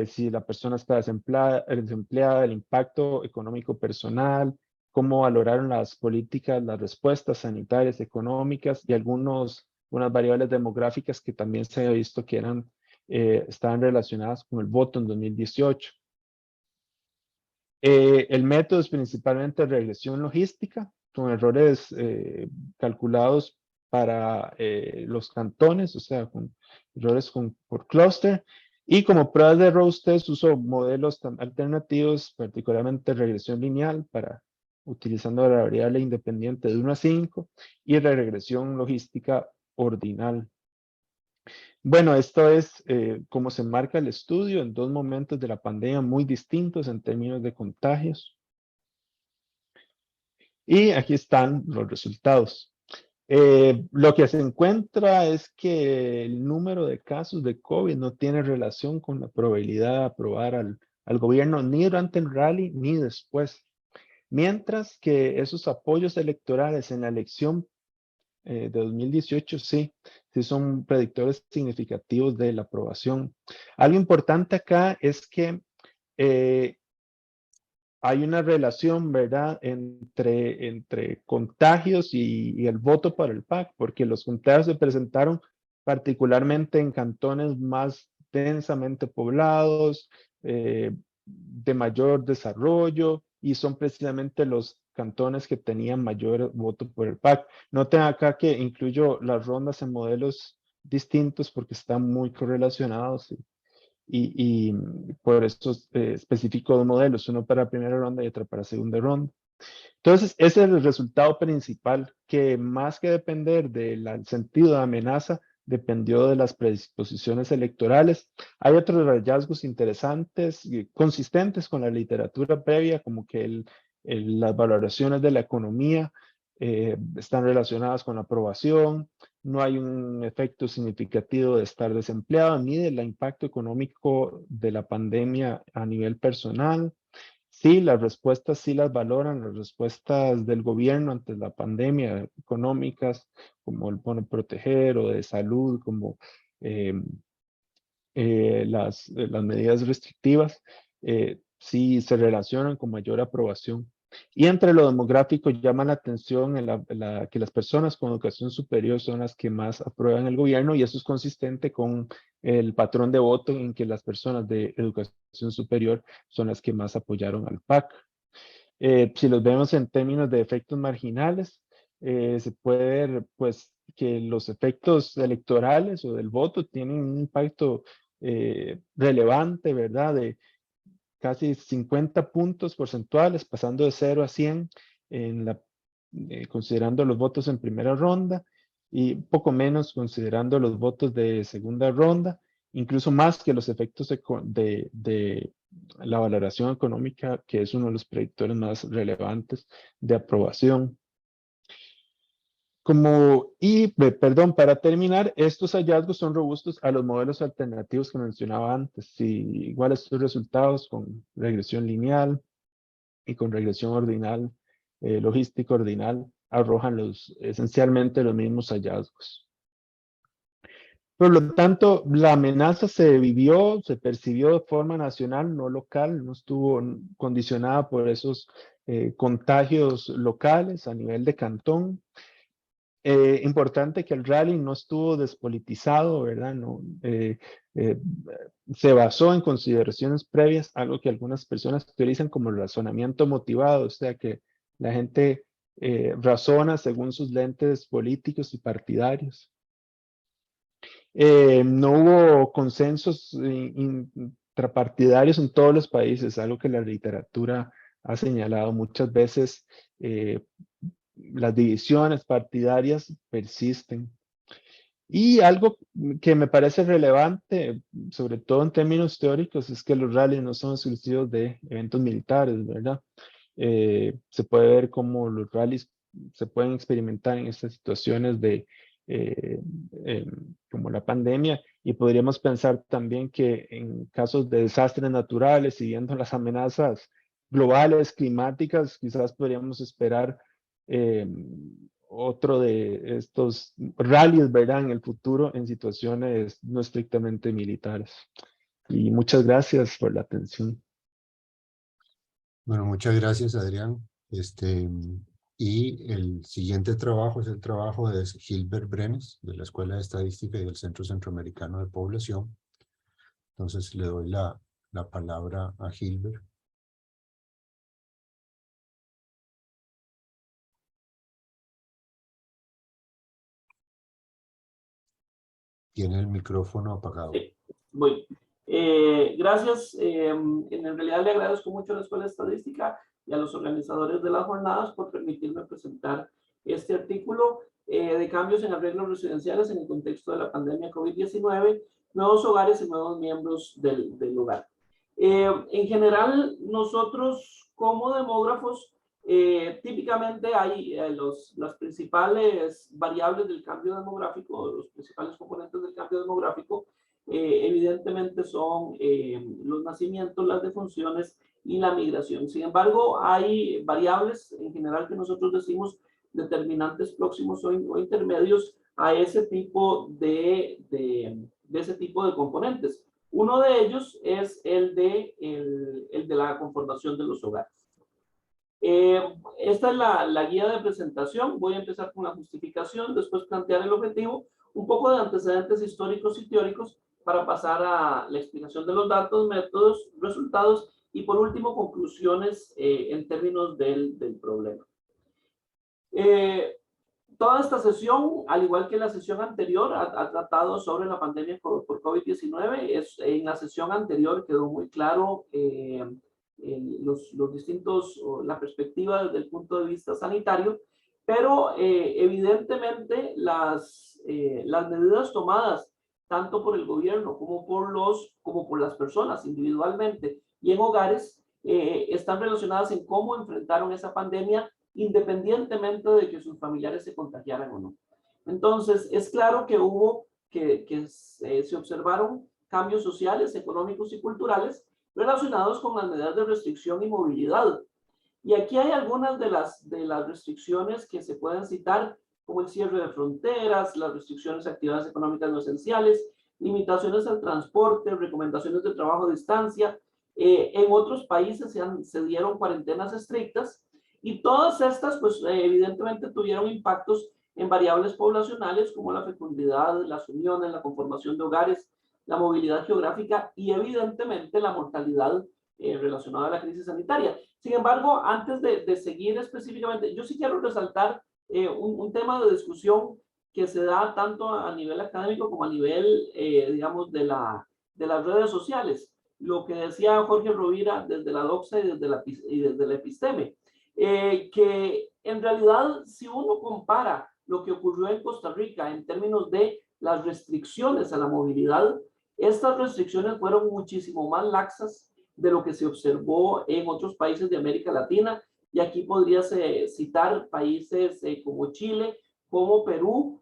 si la persona está desempleada, el impacto económico personal, cómo valoraron las políticas, las respuestas sanitarias, económicas y unas variables demográficas que también se ha visto que estaban relacionadas con el voto en 2018. El método es principalmente regresión logística, con errores calculados para los cantones, o sea, con errores por clúster. Y como pruebas de error, ustedes usó modelos alternativos, particularmente regresión lineal, utilizando la variable independiente de 1 a 5, y la regresión logística ordinal. Bueno, esto es cómo se enmarca el estudio en 2 momentos de la pandemia muy distintos en términos de contagios. Y aquí están los resultados. Lo que se encuentra es que el número de casos de COVID no tiene relación con la probabilidad de aprobar al gobierno ni durante el rally ni después. Mientras que esos apoyos electorales en la elección de 2018 sí son predictores significativos de la aprobación. Algo importante acá es que hay una relación, ¿verdad?, entre contagios y el voto para el PAC, porque los contagios se presentaron particularmente en cantones más densamente poblados, de mayor desarrollo, y son precisamente los cantones que tenían mayor voto por el PAC. Noten acá que incluyo las rondas en modelos distintos porque están muy correlacionados y por eso especifico 2 modelos, uno para primera ronda y otro para segunda ronda. Entonces, ese es el resultado principal, que más que depender del sentido de amenaza, dependió de las predisposiciones electorales. Hay otros hallazgos interesantes y consistentes con la literatura previa, como que las valoraciones de la economía están relacionadas con la aprobación, no hay un efecto significativo de estar desempleado ni del impacto económico de la pandemia a nivel personal. Sí, las respuestas sí las valoran, las respuestas del gobierno ante la pandemia económicas, como el bono proteger, o de salud, como eh, las medidas restrictivas, sí se relacionan con mayor aprobación. Y entre lo demográfico llama la atención que las personas con educación superior son las que más aprueban el gobierno, y eso es consistente con el patrón de voto en que las personas de educación superior son las que más apoyaron al PAC. Si los vemos en términos de efectos marginales, se puede ver pues, que los efectos electorales o del voto tienen un impacto relevante, ¿verdad? De casi 50 puntos porcentuales, pasando de 0 a 100, considerando los votos en primera ronda, y poco menos considerando los votos de segunda ronda, incluso más que los efectos de la valoración económica, que es uno de los predictores más relevantes de aprobación. Perdón, para terminar, estos hallazgos son robustos a los modelos alternativos que mencionaba antes. Y igual estos resultados con regresión lineal y con regresión ordinal, logística ordinal, arrojan esencialmente los mismos hallazgos. Por lo tanto, la amenaza se percibió de forma nacional, no local, no estuvo condicionada por esos contagios locales a nivel de cantón. Importante que el rally no estuvo despolitizado, ¿verdad? No, se basó en consideraciones previas, algo que algunas personas utilizan como razonamiento motivado, o sea que la gente razona según sus lentes políticos y partidarios. No hubo consensos intrapartidarios en todos los países, algo que la literatura ha señalado muchas veces. Las divisiones partidarias persisten. Y algo que me parece relevante, sobre todo en términos teóricos, es que los rallies no son exclusivos de eventos militares, ¿verdad? Se puede ver cómo los rallies se pueden experimentar en estas situaciones como la pandemia, y podríamos pensar también que en casos de desastres naturales y viendo las amenazas globales, climáticas, quizás podríamos esperar otro de estos rallies, ¿verdad?, en el futuro en situaciones no estrictamente militares. Y muchas gracias por la atención. Bueno, muchas gracias, Adrián. Y el siguiente trabajo es el trabajo de Gilbert Brenes, de la Escuela de Estadística y del Centro Centroamericano de Población. Entonces le doy la palabra a Gilbert. Tiene el micrófono apagado. Sí, voy. Gracias. En realidad le agradezco mucho a la Escuela de Estadística y a los organizadores de las jornadas por permitirme presentar este artículo de cambios en arreglos residenciales en el contexto de la pandemia COVID-19, nuevos hogares y nuevos miembros del hogar. En general, nosotros como demógrafos, típicamente hay las principales variables del cambio demográfico, los principales componentes del cambio demográfico, evidentemente son los nacimientos, las defunciones y la migración. Sin embargo, hay variables en general que nosotros decimos determinantes próximos o intermedios a ese tipo de ese tipo de componentes. Uno de ellos es el de la conformación de los hogares. Esta es la guía de presentación. Voy a empezar con la justificación, después plantear el objetivo, un poco de antecedentes históricos y teóricos para pasar a la explicación de los datos, métodos, resultados y por último conclusiones en términos del problema. Toda esta sesión, al igual que la sesión anterior, ha tratado sobre la pandemia por COVID-19. En la sesión anterior quedó muy claro los distintos, la perspectiva desde el punto de vista sanitario, pero evidentemente las medidas tomadas tanto por el gobierno como por las personas individualmente y en hogares están relacionadas en cómo enfrentaron esa pandemia independientemente de que sus familiares se contagiaran o no. Entonces, es claro que se observaron cambios sociales, económicos y culturales relacionados con las medidas de restricción y movilidad. Y aquí hay algunas de las restricciones que se pueden citar, como el cierre de fronteras, las restricciones a actividades económicas no esenciales, limitaciones al transporte, recomendaciones de trabajo a distancia. En otros países se dieron cuarentenas estrictas. Y todas estas, pues evidentemente tuvieron impactos en variables poblacionales como la fecundidad, las uniones, la conformación de hogares, la movilidad geográfica y evidentemente la mortalidad relacionada a la crisis sanitaria. Sin embargo, antes de seguir específicamente, yo sí quiero resaltar un tema de discusión que se da tanto a nivel académico como a nivel, digamos, de las redes sociales. Lo que decía Jorge Rovira desde la doxa y desde la episteme. Que en realidad si uno compara lo que ocurrió en Costa Rica en términos de las restricciones a la movilidad, estas restricciones fueron muchísimo más laxas de lo que se observó en otros países de América Latina, y aquí podría citar países como Chile, como Perú,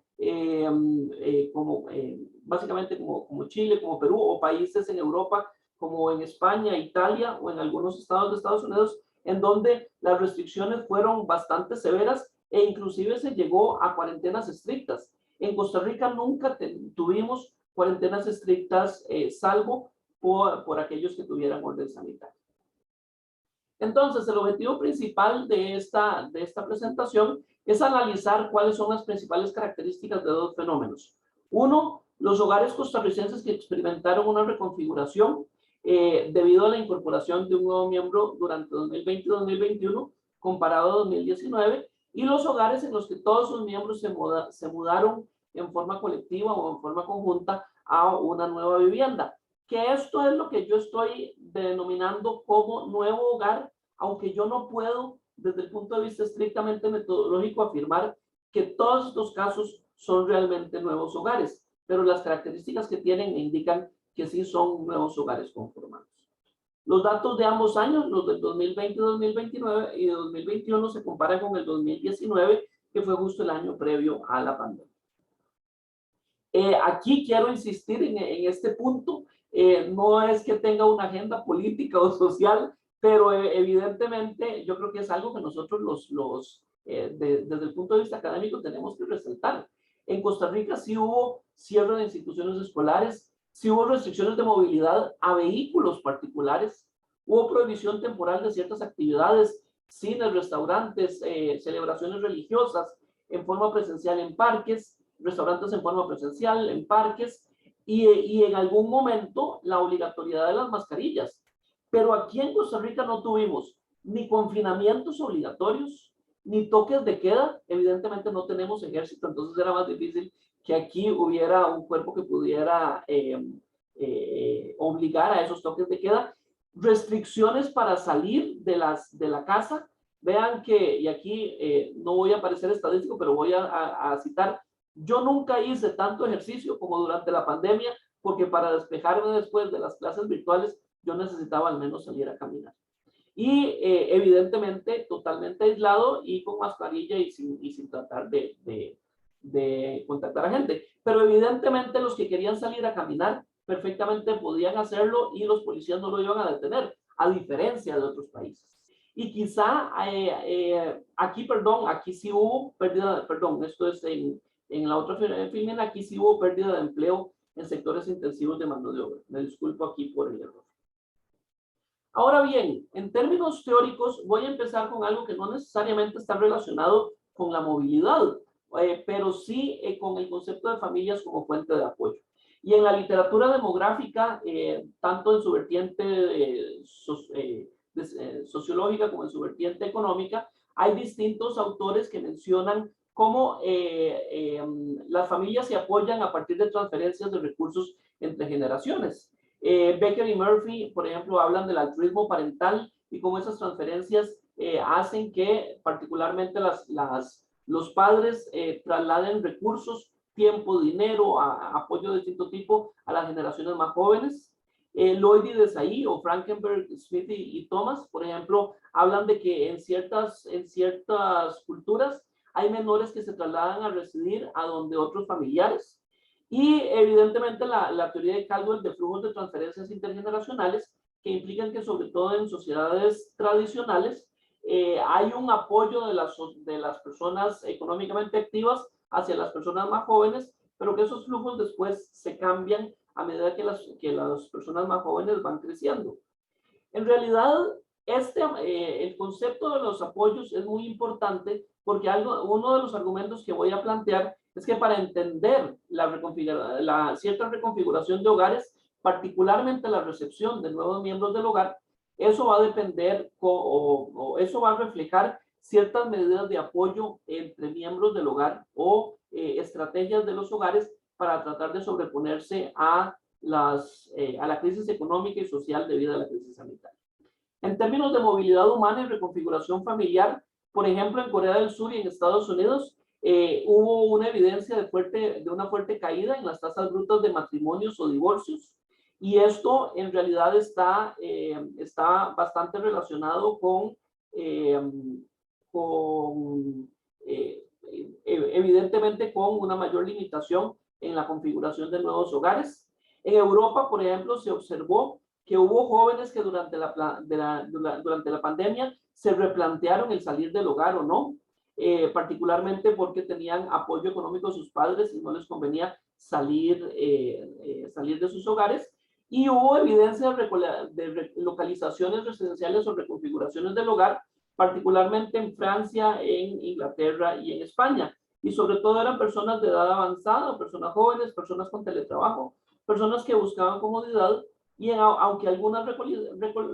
básicamente como Chile, como Perú, o países en Europa como en España, Italia o en algunos estados de Estados Unidos, en donde las restricciones fueron bastante severas e inclusive se llegó a cuarentenas estrictas. En Costa Rica nunca tuvimos cuarentenas estrictas, salvo por aquellos que tuvieran orden sanitario. Entonces, el objetivo principal de esta presentación es analizar cuáles son las principales características de dos fenómenos. Uno, los hogares costarricenses que experimentaron una reconfiguración debido a la incorporación de un nuevo miembro durante 2020 y 2021 comparado a 2019, y los hogares en los que todos sus miembros se mudaron en forma colectiva o en forma conjunta a una nueva vivienda. Que esto es lo que yo estoy denominando como nuevo hogar, aunque yo no puedo desde el punto de vista estrictamente metodológico afirmar que todos estos casos son realmente nuevos hogares, pero las características que tienen me indican que sí son nuevos hogares conformados. Los datos de ambos años, los del 2020, 2029 y de 2021, se comparan con el 2019, que fue justo el año previo a la pandemia. Aquí quiero insistir en este punto. No es que tenga una agenda política o social, pero evidentemente yo creo que es algo que nosotros desde el punto de vista académico tenemos que resaltar. En Costa Rica sí hubo cierre de instituciones escolares, sí hubo restricciones de movilidad a vehículos particulares, hubo prohibición temporal de ciertas actividades, cines, restaurantes, celebraciones religiosas en forma presencial en parques, restaurantes en forma presencial en parques, y en algún momento la obligatoriedad de las mascarillas. Pero aquí en Costa Rica no tuvimos ni confinamientos obligatorios, ni toques de queda. Evidentemente no tenemos ejército, entonces era más difícil que aquí hubiera un cuerpo que pudiera obligar a esos toques de queda. Restricciones para salir de la casa. Vean que, y aquí no voy a parecer estadístico, pero voy a citar, yo nunca hice tanto ejercicio como durante la pandemia, porque para despejarme después de las clases virtuales, yo necesitaba al menos salir a caminar. Y evidentemente totalmente aislado y con mascarilla y sin tratar de contactar a gente. Pero evidentemente los que querían salir a caminar perfectamente podían hacerlo y los policías no lo iban a detener, a diferencia de otros países. Y quizá aquí sí hubo pérdida, esto es en la otra filmen, aquí sí hubo pérdida de empleo en sectores intensivos de mano de obra. Me disculpo aquí por el error. Ahora bien, en términos teóricos, voy a empezar con algo que no necesariamente está relacionado con la movilidad, pero sí con el concepto de familias como fuente de apoyo. Y en la literatura demográfica, tanto en su vertiente sociológica como en su vertiente económica, hay distintos autores que mencionan cómo las familias se apoyan a partir de transferencias de recursos entre generaciones. Becker y Murphy, por ejemplo, hablan del altruismo parental y cómo esas transferencias hacen que particularmente los padres trasladen recursos, tiempo, dinero, apoyo de distinto tipo a las generaciones más jóvenes. Lloyd y Desai o Frankenberg, Smith y Thomas, por ejemplo, hablan de que en ciertas culturas hay menores que se trasladan a residir a donde otros familiares. Y evidentemente la teoría de Caldwell de flujos de transferencias intergeneracionales que implican que sobre todo en sociedades tradicionales hay un apoyo de las personas económicamente activas hacia las personas más jóvenes, pero que esos flujos después se cambian a medida que las personas más jóvenes van creciendo. En realidad, el concepto de los apoyos es muy importante porque uno de los argumentos que voy a plantear es que para entender la cierta reconfiguración de hogares, particularmente la recepción de nuevos miembros del hogar, eso va a depender o eso va a reflejar ciertas medidas de apoyo entre miembros del hogar o estrategias de los hogares para tratar de sobreponerse a la crisis económica y social debido a la crisis sanitaria. En términos de movilidad humana y reconfiguración familiar, por ejemplo, en Corea del Sur y en Estados Unidos, hubo una evidencia de una fuerte caída en las tasas brutas de matrimonios o divorcios, y esto en realidad está bastante relacionado evidentemente con una mayor limitación en la configuración de nuevos hogares. En Europa, por ejemplo, se observó que hubo jóvenes que durante la pandemia se replantearon el salir del hogar o no, particularmente porque tenían apoyo económico de sus padres y no les convenía salir de sus hogares. Y hubo evidencia de localizaciones residenciales o reconfiguraciones del hogar, particularmente en Francia, en Inglaterra y en España. Y sobre todo eran personas de edad avanzada, personas jóvenes, personas con teletrabajo, personas que buscaban comodidad, y aunque algunas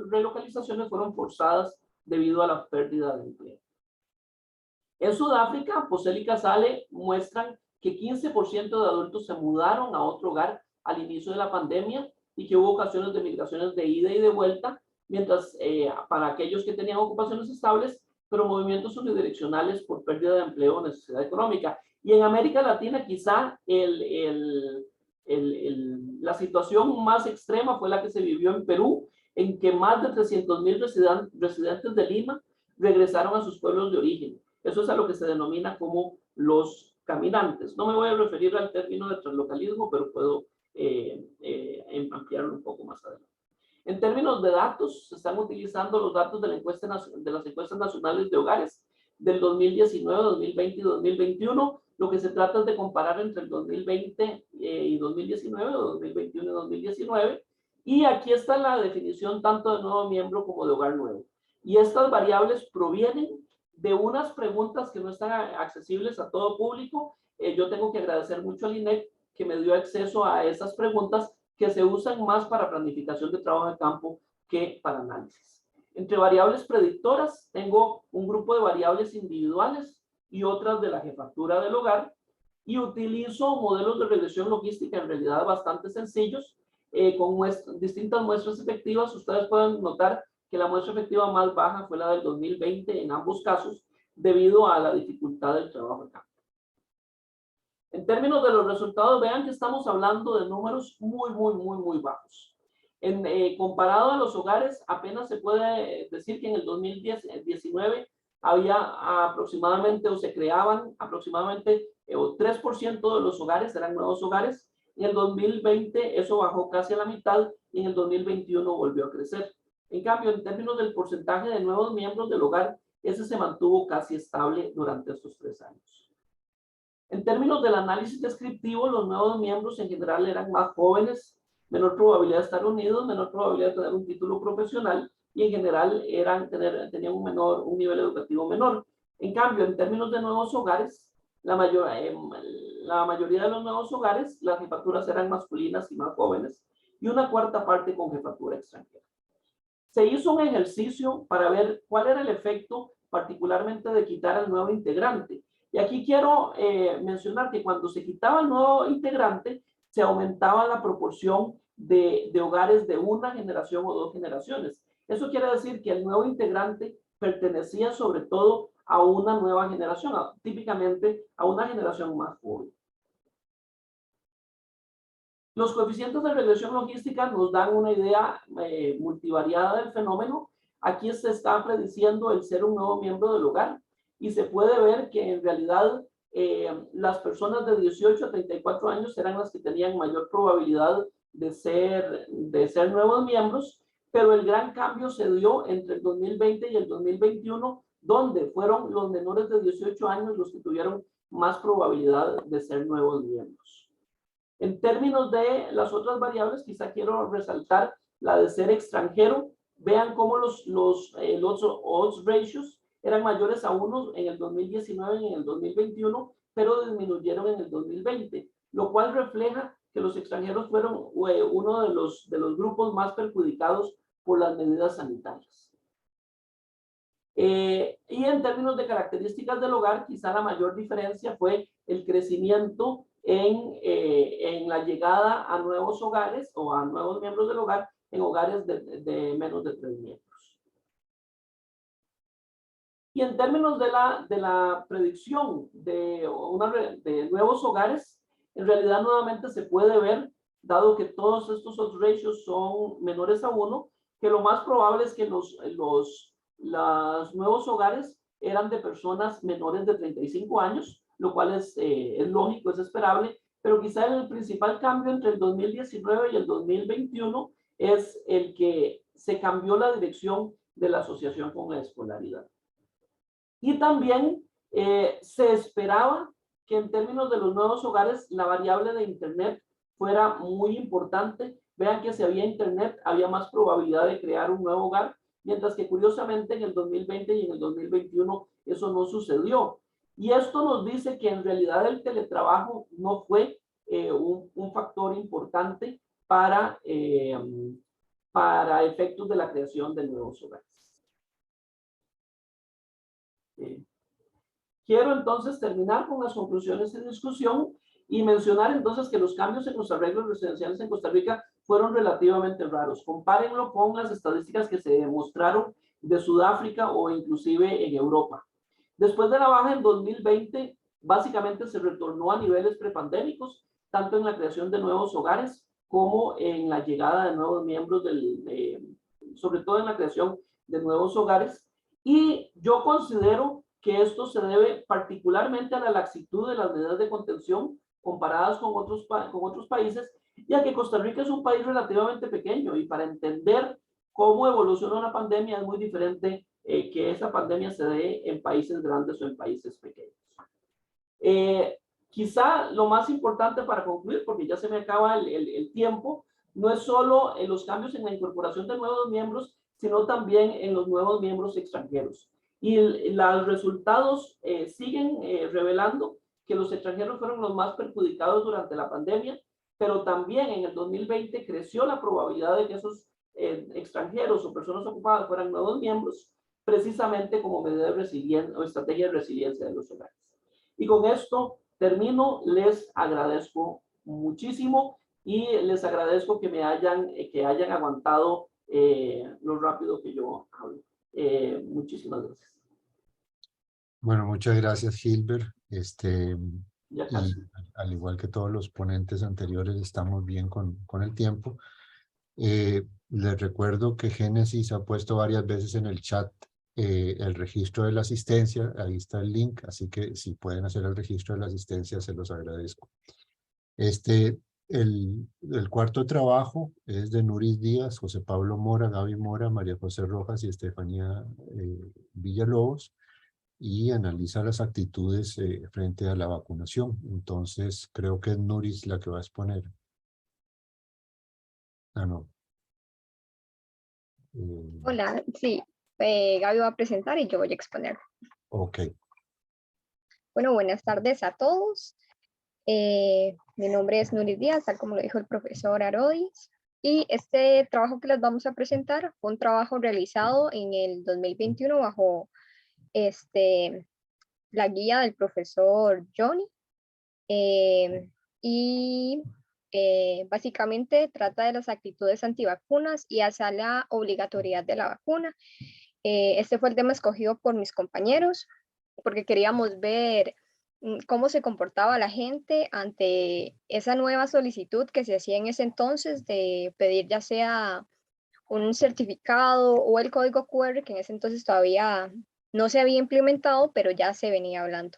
relocalizaciones fueron forzadas debido a la pérdida de empleo. En Sudáfrica, Posel y Casale muestran que 15% de adultos se mudaron a otro hogar al inicio de la pandemia y que hubo ocasiones de migraciones de ida y de vuelta, mientras para aquellos que tenían ocupaciones estables, pero movimientos unidireccionales por pérdida de empleo o necesidad económica. Y en América Latina quizá la situación más extrema fue la que se vivió en Perú, en que más de 300,000 residentes de Lima regresaron a sus pueblos de origen. Eso es a lo que se denomina como los caminantes. No me voy a referir al término de translocalismo, pero puedo ampliarlo un poco más adelante. En términos de datos, se están utilizando los datos de las encuestas nacionales de hogares del 2019, 2020 y 2021, Lo que se trata es de comparar entre el 2020 y 2019, o 2021 y 2019, y aquí está la definición tanto de nuevo miembro como de hogar nuevo. Y estas variables provienen de unas preguntas que no están accesibles a todo público. Yo tengo que agradecer mucho al INEC que me dio acceso a esas preguntas que se usan más para planificación de trabajo de campo que para análisis. Entre variables predictoras tengo un grupo de variables individuales y otras de la jefatura del hogar, y utilizo modelos de regresión logística en realidad bastante sencillos, con distintas muestras efectivas. Ustedes pueden notar que la muestra efectiva más baja fue la del 2020 en ambos casos, debido a la dificultad del trabajo de campo. En términos de los resultados, vean que estamos hablando de números muy bajos. Comparado a los hogares, apenas se puede decir que en el 2019 había aproximadamente, o se creaban aproximadamente, o 3% de los hogares eran nuevos hogares. En el 2020 eso bajó casi a la mitad y en el 2021 volvió a crecer. En cambio, en términos del porcentaje de nuevos miembros del hogar, ese se mantuvo casi estable durante estos 3 años. En términos del análisis descriptivo, los nuevos miembros en general eran más jóvenes, menor probabilidad de estar unidos, menor probabilidad de tener un título profesional, y en general tenían un nivel educativo menor. En cambio, en términos de nuevos hogares, la mayoría de los nuevos hogares, las jefaturas eran masculinas y más jóvenes, y una cuarta parte con jefatura extranjera. Se hizo un ejercicio para ver cuál era el efecto particularmente de quitar al nuevo integrante. Y aquí quiero mencionar que cuando se quitaba el nuevo integrante, se aumentaba la proporción de hogares de una generación o 2 generaciones. Eso quiere decir que el nuevo integrante pertenecía sobre todo a una nueva generación, típicamente a una generación más joven. Los coeficientes de regresión logística nos dan una idea multivariada del fenómeno. Aquí se está prediciendo el ser un nuevo miembro del hogar, y se puede ver que en realidad las personas de 18 a 34 años eran las que tenían mayor probabilidad de ser nuevos miembros, pero el gran cambio se dio entre el 2020 y el 2021, donde fueron los menores de 18 años los que tuvieron más probabilidad de ser nuevos miembros. En términos de las otras variables, quizá quiero resaltar la de ser extranjero. Vean cómo los odds ratios eran mayores a 1 en el 2019 y en el 2021, pero disminuyeron en el 2020, lo cual refleja que los extranjeros fueron uno de los grupos más perjudicados por las medidas sanitarias. Y en términos de características del hogar, quizá la mayor diferencia fue el crecimiento en la llegada a nuevos hogares o a nuevos miembros del hogar en hogares de menos de 3 miembros. Y en términos de la predicción de nuevos hogares, en realidad nuevamente se puede ver, dado que todos estos odds ratios son menores a 1, que lo más probable es que los nuevos hogares eran de personas menores de 35 años, lo cual es lógico, es esperable, pero quizá el principal cambio entre el 2019 y el 2021 es el que se cambió la dirección de la asociación con la escolaridad. Y también se esperaba que en términos de los nuevos hogares la variable de internet fuera muy importante. Vean que si había internet había más probabilidad de crear un nuevo hogar, mientras que curiosamente en el 2020 y en el 2021 eso no sucedió. Y esto nos dice que en realidad el teletrabajo no fue un factor importante para efectos de la creación de nuevos hogares. Quiero entonces terminar con las conclusiones de discusión y mencionar entonces que los cambios en los arreglos residenciales en Costa Rica fueron relativamente raros. Compárenlo con las estadísticas que se demostraron de Sudáfrica o inclusive en Europa. Después de la baja en 2020, básicamente se retornó a niveles prepandémicos, tanto en la creación de nuevos hogares como en la llegada de nuevos miembros, sobre todo en la creación de nuevos hogares. Y yo considero que esto se debe particularmente a la laxitud de las medidas de contención comparadas con otros países, ya que Costa Rica es un país relativamente pequeño y para entender cómo evoluciona una pandemia es muy diferente que esa pandemia se dé en países grandes o en países pequeños. Quizá lo más importante para concluir, porque ya se me acaba el tiempo, no es solo en los cambios en la incorporación de nuevos miembros, sino también en los nuevos miembros extranjeros. Y los resultados siguen revelando que los extranjeros fueron los más perjudicados durante la pandemia, pero también en el 2020 creció la probabilidad de que esos extranjeros o personas ocupadas fueran nuevos miembros, precisamente como medida de resiliencia o estrategia de resiliencia de los hogares. Y con esto termino, les agradezco muchísimo y les agradezco que hayan aguantado lo rápido que yo hablo. Muchísimas gracias. Bueno, muchas gracias, Gilbert. Ya casi. Y al igual que todos los ponentes anteriores, estamos bien con el tiempo. Les recuerdo que Génesis ha puesto varias veces en el chat el registro de la asistencia. Ahí está el link, así que si pueden hacer el registro de la asistencia, se los agradezco. El cuarto trabajo es de Nuris Díaz, José Pablo Mora, Gaby Mora, María José Rojas y Estefanía Villalobos, y analiza las actitudes frente a la vacunación. Entonces, creo que es Nuris la que va a exponer. Ah, no. Hola, sí, Gaby va a presentar y yo voy a exponer. Ok. Bueno, buenas tardes a todos. Mi nombre es Nuris Díaz, tal como lo dijo el profesor Arodis. Y este trabajo que les vamos a presentar fue un trabajo realizado en el 2021 bajo la guía del profesor Johnny. Básicamente trata de las actitudes antivacunas y hacia la obligatoriedad de la vacuna. Este fue el tema escogido por mis compañeros porque queríamos ver cómo se comportaba la gente ante esa nueva solicitud que se hacía en ese entonces de pedir ya sea un certificado o el código QR, que en ese entonces todavía no se había implementado, pero ya se venía hablando.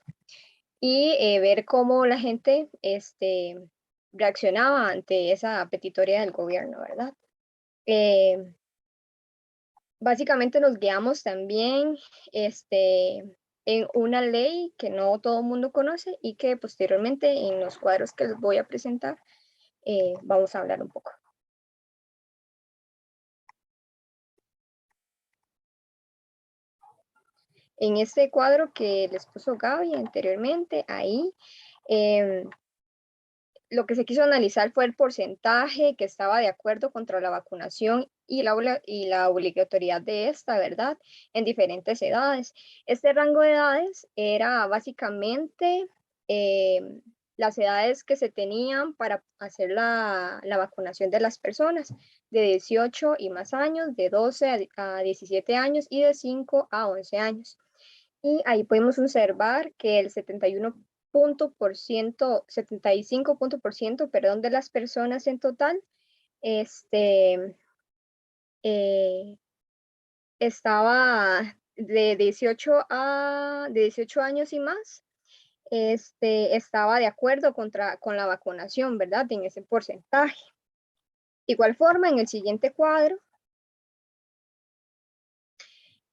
Y ver cómo la gente reaccionaba ante esa petitoria del gobierno, ¿verdad? Básicamente nos guiamos también en una ley que no todo el mundo conoce y que posteriormente en los cuadros que les voy a presentar vamos a hablar un poco. En este cuadro que les puso Gaby anteriormente, ahí lo que se quiso analizar fue el porcentaje que estaba de acuerdo contra la vacunación y la obligatoriedad de esta, ¿verdad? En diferentes edades. Este rango de edades era básicamente las edades que se tenían para hacer la vacunación de las personas, de 18 y más años, de 12 a 17 años y de 5 a 11 años. Y ahí podemos observar que el 75% de las personas en total estaba de 18 años y más, estaba de acuerdo con la vacunación, ¿verdad? En ese porcentaje. De igual forma, en el siguiente cuadro,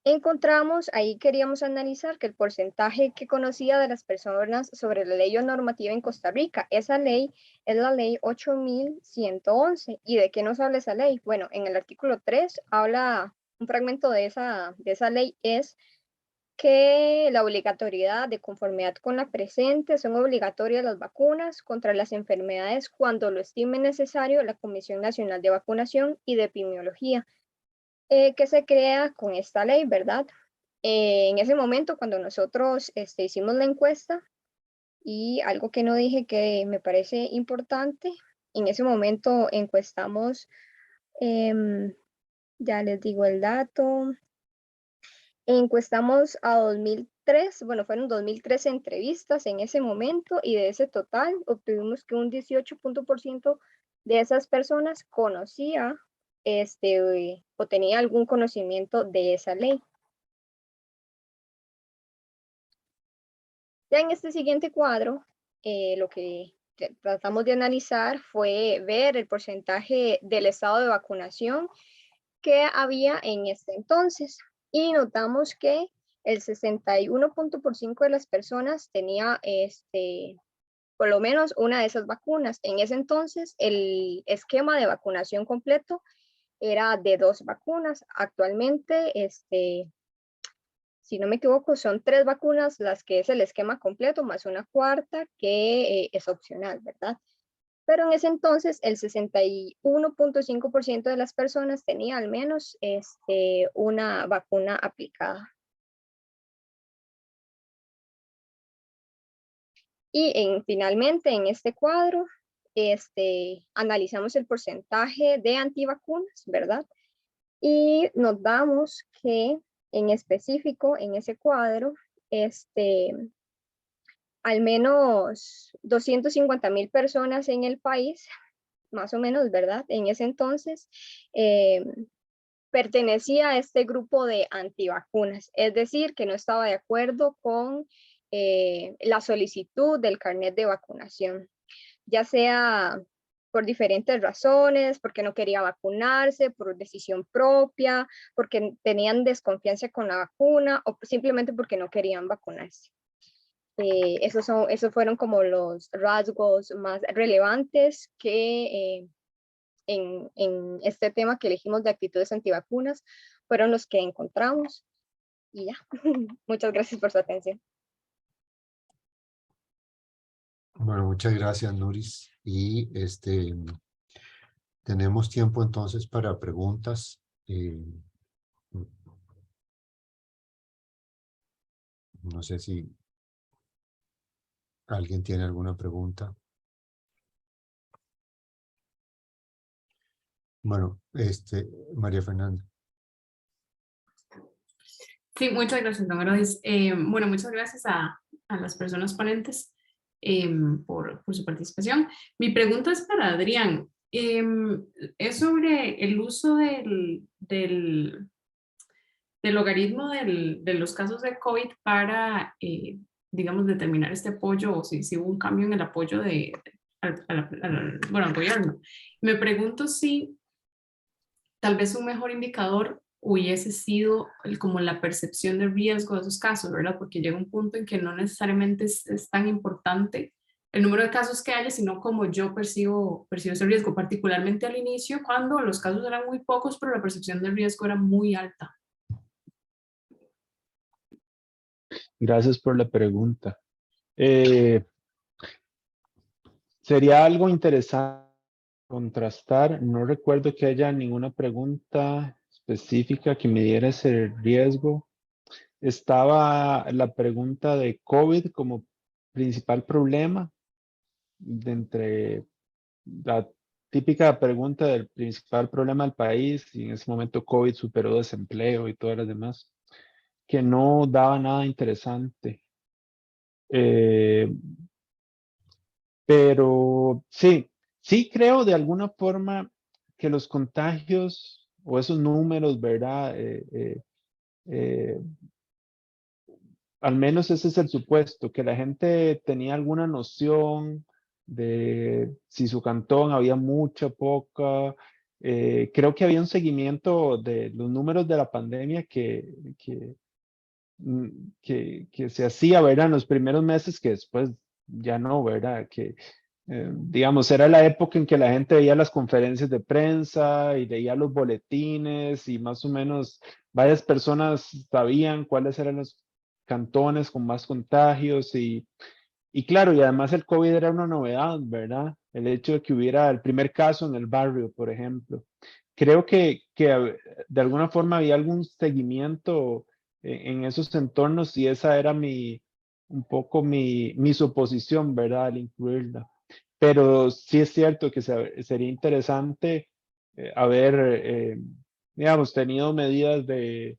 encontramos, ahí queríamos analizar que el porcentaje que conocía de las personas sobre la ley o normativa en Costa Rica, esa ley es la ley 8111. ¿Y de qué nos habla esa ley? Bueno, en el artículo 3 habla, un fragmento de esa ley es que la obligatoriedad de conformidad con la presente son obligatorias las vacunas contra las enfermedades cuando lo estime necesario la Comisión Nacional de Vacunación y de Epidemiología, que se crea con esta ley, ¿verdad? En ese momento, cuando nosotros hicimos la encuesta, y algo que no dije que me parece importante, en ese momento encuestamos, ya les digo el dato, encuestamos a 2003, bueno, fueron 2003 entrevistas en ese momento y de ese total obtuvimos que un 18% de esas personas conocía o tenía algún conocimiento de esa ley. Ya en este siguiente cuadro, lo que tratamos de analizar fue ver el porcentaje del estado de vacunación que había en este entonces y notamos que el 61% de las personas tenía por lo menos una de esas vacunas. En ese entonces, el esquema de vacunación completo era de 2 vacunas. Actualmente, si no me equivoco, son 3 vacunas las que es el esquema completo, más una cuarta que es opcional, ¿verdad? Pero en ese entonces el 61.5% de las personas tenía al menos una vacuna aplicada. Y finalmente en este cuadro analizamos el porcentaje de antivacunas, ¿verdad? Y nos damos que en específico en ese cuadro, al menos 250,000 personas en el país, más o menos, ¿verdad? En ese entonces, pertenecía a este grupo de antivacunas, es decir, que no estaba de acuerdo con la solicitud del carnet de vacunación, ya sea por diferentes razones, porque no quería vacunarse, por decisión propia, porque tenían desconfianza con la vacuna o simplemente porque no querían vacunarse. Esos fueron como los rasgos más relevantes que en este tema que elegimos de actitudes antivacunas fueron los que encontramos. Y ya, muchas gracias por su atención. Bueno, muchas gracias, Nuris. Y tenemos tiempo entonces para preguntas. No sé si alguien tiene alguna pregunta. Bueno, María Fernanda. Sí, muchas gracias, don Herodis. Bueno, muchas gracias a las personas ponentes por su participación. Mi pregunta es para Adrián. Es sobre el uso del logaritmo de los casos de COVID para, digamos, determinar este apoyo o si hubo un cambio en el apoyo al gobierno. Me pregunto si tal vez un mejor indicador hubiese sido como la percepción de riesgo de esos casos, ¿verdad? Porque llega un punto en que no necesariamente es tan importante el número de casos que haya, sino como yo percibo ese riesgo, particularmente al inicio, cuando los casos eran muy pocos, pero la percepción de riesgo era muy alta. Gracias por la pregunta. Sería algo interesante contrastar. No recuerdo que haya ninguna pregunta específica que me diera ese riesgo. Estaba la pregunta de COVID como principal problema, de entre la típica pregunta del principal problema del país, y en ese momento COVID superó desempleo y todas las demás, que no daba nada interesante. Pero sí creo de alguna forma que los contagios o esos números, ¿verdad? Al menos ese es el supuesto, que la gente tenía alguna noción de si su cantón había mucha, poca. Creo que había un seguimiento de los números de la pandemia que se hacía, ¿verdad? En los primeros meses, que después ya no, ¿verdad? Que, digamos, era la época en que la gente veía las conferencias de prensa y leía los boletines y más o menos varias personas sabían cuáles eran los cantones con más contagios y claro, y además el COVID era una novedad, ¿verdad? El hecho de que hubiera el primer caso en el barrio, por ejemplo. Creo que de alguna forma había algún seguimiento en esos entornos y esa era un poco mi suposición, ¿verdad? Al incluirla. Pero sí es cierto que sería interesante haber, digamos, tenido medidas de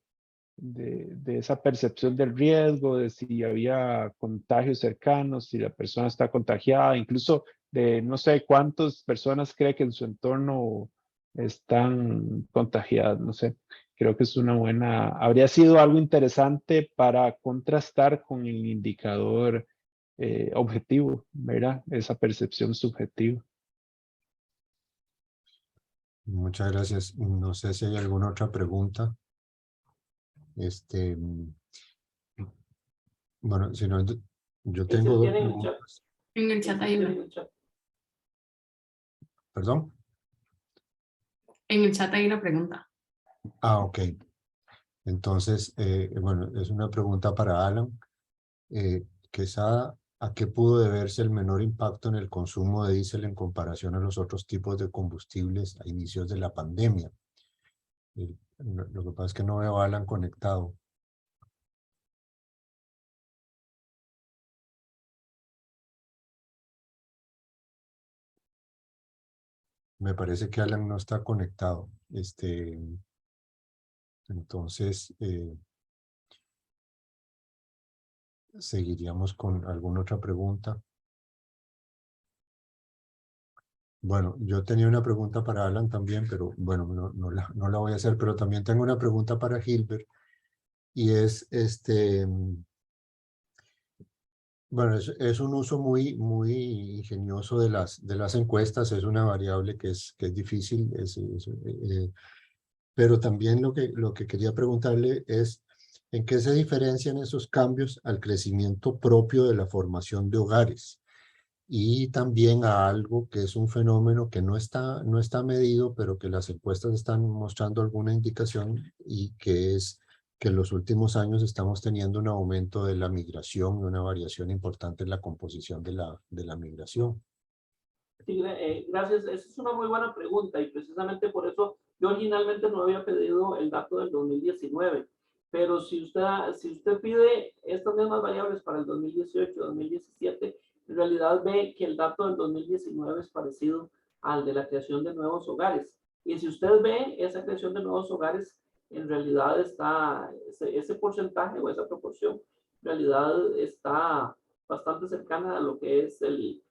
esa percepción del riesgo, de si había contagios cercanos, si la persona está contagiada, incluso de no sé cuántas personas cree que en su entorno están contagiadas, no sé. Creo que es habría sido algo interesante para contrastar con el indicador objetivo, ¿verdad? Esa percepción subjetiva. Muchas gracias. No sé si hay alguna otra pregunta. Bueno, si no, yo tengo dos tiene en el chat. preguntas. En el chat hay una. En el chat. ¿Perdón? En el chat hay una pregunta. Ah, ok. Entonces, bueno, es una pregunta para Alan. Quesada, ¿a qué pudo deberse el menor impacto en el consumo de diésel en comparación a los otros tipos de combustibles a inicios de la pandemia? Lo que pasa es que no veo a Alan conectado. Me parece que Alan no está conectado. Entonces, seguiríamos con alguna otra pregunta. Bueno, yo tenía una pregunta para Alan también, pero bueno, no la voy a hacer, pero también tengo una pregunta para Gilbert, y es, bueno, es un uso muy ingenioso de las encuestas, es una variable que es difícil, pero también lo que quería preguntarle es, ¿en qué se diferencian esos cambios al crecimiento propio de la formación de hogares? Y también a algo que es un fenómeno que no está medido, pero que las encuestas están mostrando alguna indicación, y que es que en los últimos años estamos teniendo un aumento de la migración y una variación importante en la composición de la migración. Sí, gracias. Esa es una muy buena pregunta y precisamente por eso yo originalmente no había pedido el dato del 2019, pero si usted pide estas mismas variables para el 2018, 2017, en realidad ve que el dato del 2019 es parecido al de la creación de nuevos hogares. Y si usted ve esa creación de nuevos hogares, en realidad está, ese porcentaje o esa proporción, en realidad está bastante cercana a lo que es el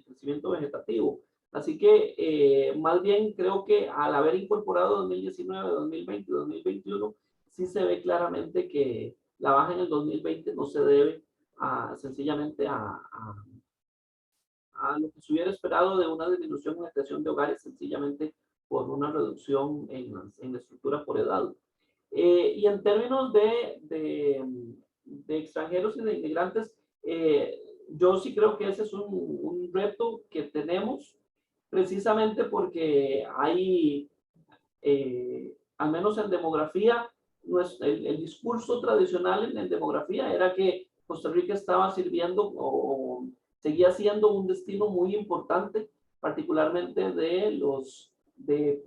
crecimiento vegetativo. Así que más bien creo que al haber incorporado 2019, 2020, 2021, sí se ve claramente que la baja en el 2020 no se debe sencillamente a lo que se hubiera esperado de una disminución en la creación de hogares, sencillamente por una reducción en la estructura por edad. Y en términos de extranjeros y de inmigrantes, yo sí creo que ese es un reto que tenemos, precisamente porque hay, al menos en demografía, el discurso tradicional en demografía era que Costa Rica estaba sirviendo o seguía siendo un destino muy importante, particularmente de los de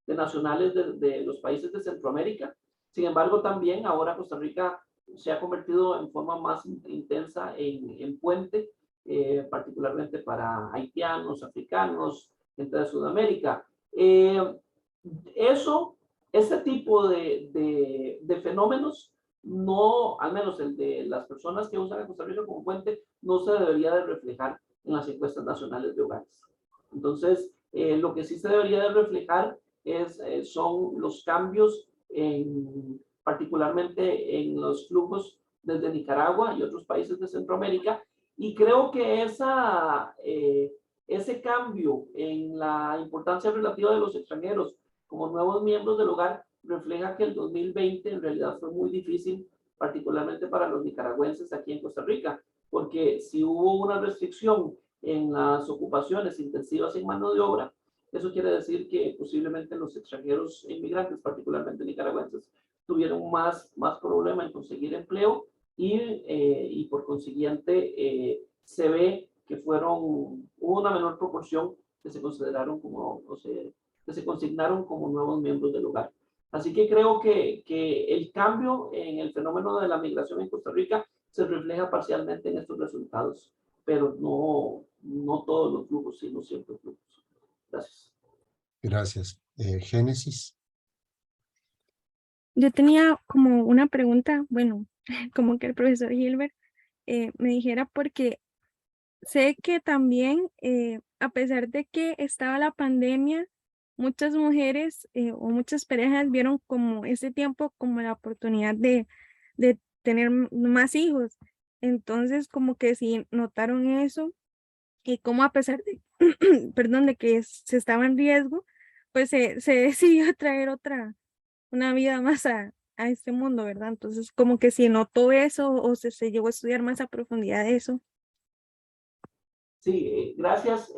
nacionales de los países de Centroamérica. Sin embargo, también ahora Costa Rica se ha convertido en forma más intensa en puente, particularmente para haitianos, africanos, gente de Sudamérica. Este tipo de fenómenos, no, al menos el de las personas que usan a Costa Rica como puente, no se debería de reflejar en las encuestas nacionales de hogares. Entonces, lo que sí se debería de reflejar son los cambios, particularmente en los flujos desde Nicaragua y otros países de Centroamérica, y creo que ese cambio en la importancia relativa de los extranjeros como nuevos miembros del hogar refleja que el 2020 en realidad fue muy difícil, particularmente para los nicaragüenses aquí en Costa Rica, porque si hubo una restricción en las ocupaciones intensivas en mano de obra, eso quiere decir que posiblemente los extranjeros inmigrantes, particularmente nicaragüenses, tuvieron más problema en conseguir empleo y por consiguiente se ve que hubo una menor proporción que se consideraron como, que se consignaron como nuevos miembros del hogar. Así que creo que el cambio en el fenómeno de la migración en Costa Rica se refleja parcialmente en estos resultados, pero no todos los flujos, sino ciertos flujos. Gracias. Gracias. Génesis. Yo tenía como una pregunta, bueno, como que el profesor Gilbert me dijera, porque sé que también, a pesar de que estaba la pandemia, muchas mujeres o muchas parejas vieron como ese tiempo como la oportunidad de tener más hijos. Entonces, como que sí notaron eso, y como a pesar de, perdón, de que se estaba en riesgo, pues se decidió traer una vida más a este mundo, ¿verdad? Entonces, como que si notó eso o se llegó a estudiar más a profundidad de eso. Sí, gracias.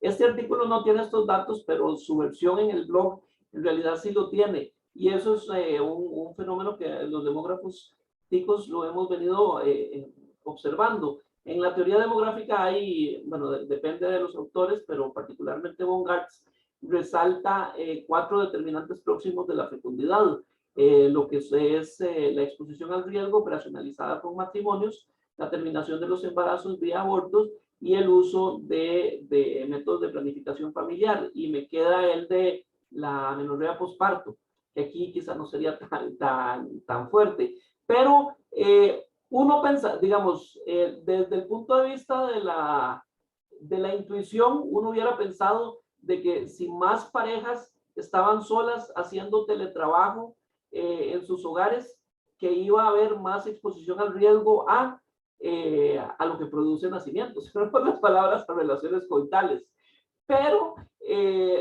Este artículo no tiene estos datos, pero su versión en el blog en realidad sí lo tiene. Y eso es un fenómeno que los demógrafos ticos lo hemos venido observando. En la teoría demográfica hay, bueno, depende de los autores, pero particularmente von Gartz resalta 4 determinantes próximos de la fecundidad. Lo que es la exposición al riesgo operacionalizada con matrimonios, la terminación de los embarazos vía abortos y el uso de métodos de planificación familiar. Y me queda el de la amenorrea posparto, que aquí quizá no sería tan fuerte. Pero uno pensa, digamos, desde el punto de vista de la intuición, uno hubiera pensado de que si más parejas estaban solas haciendo teletrabajo en sus hogares, que iba a haber más exposición al riesgo a lo que produce nacimientos, por las palabras, a relaciones coitales. Pero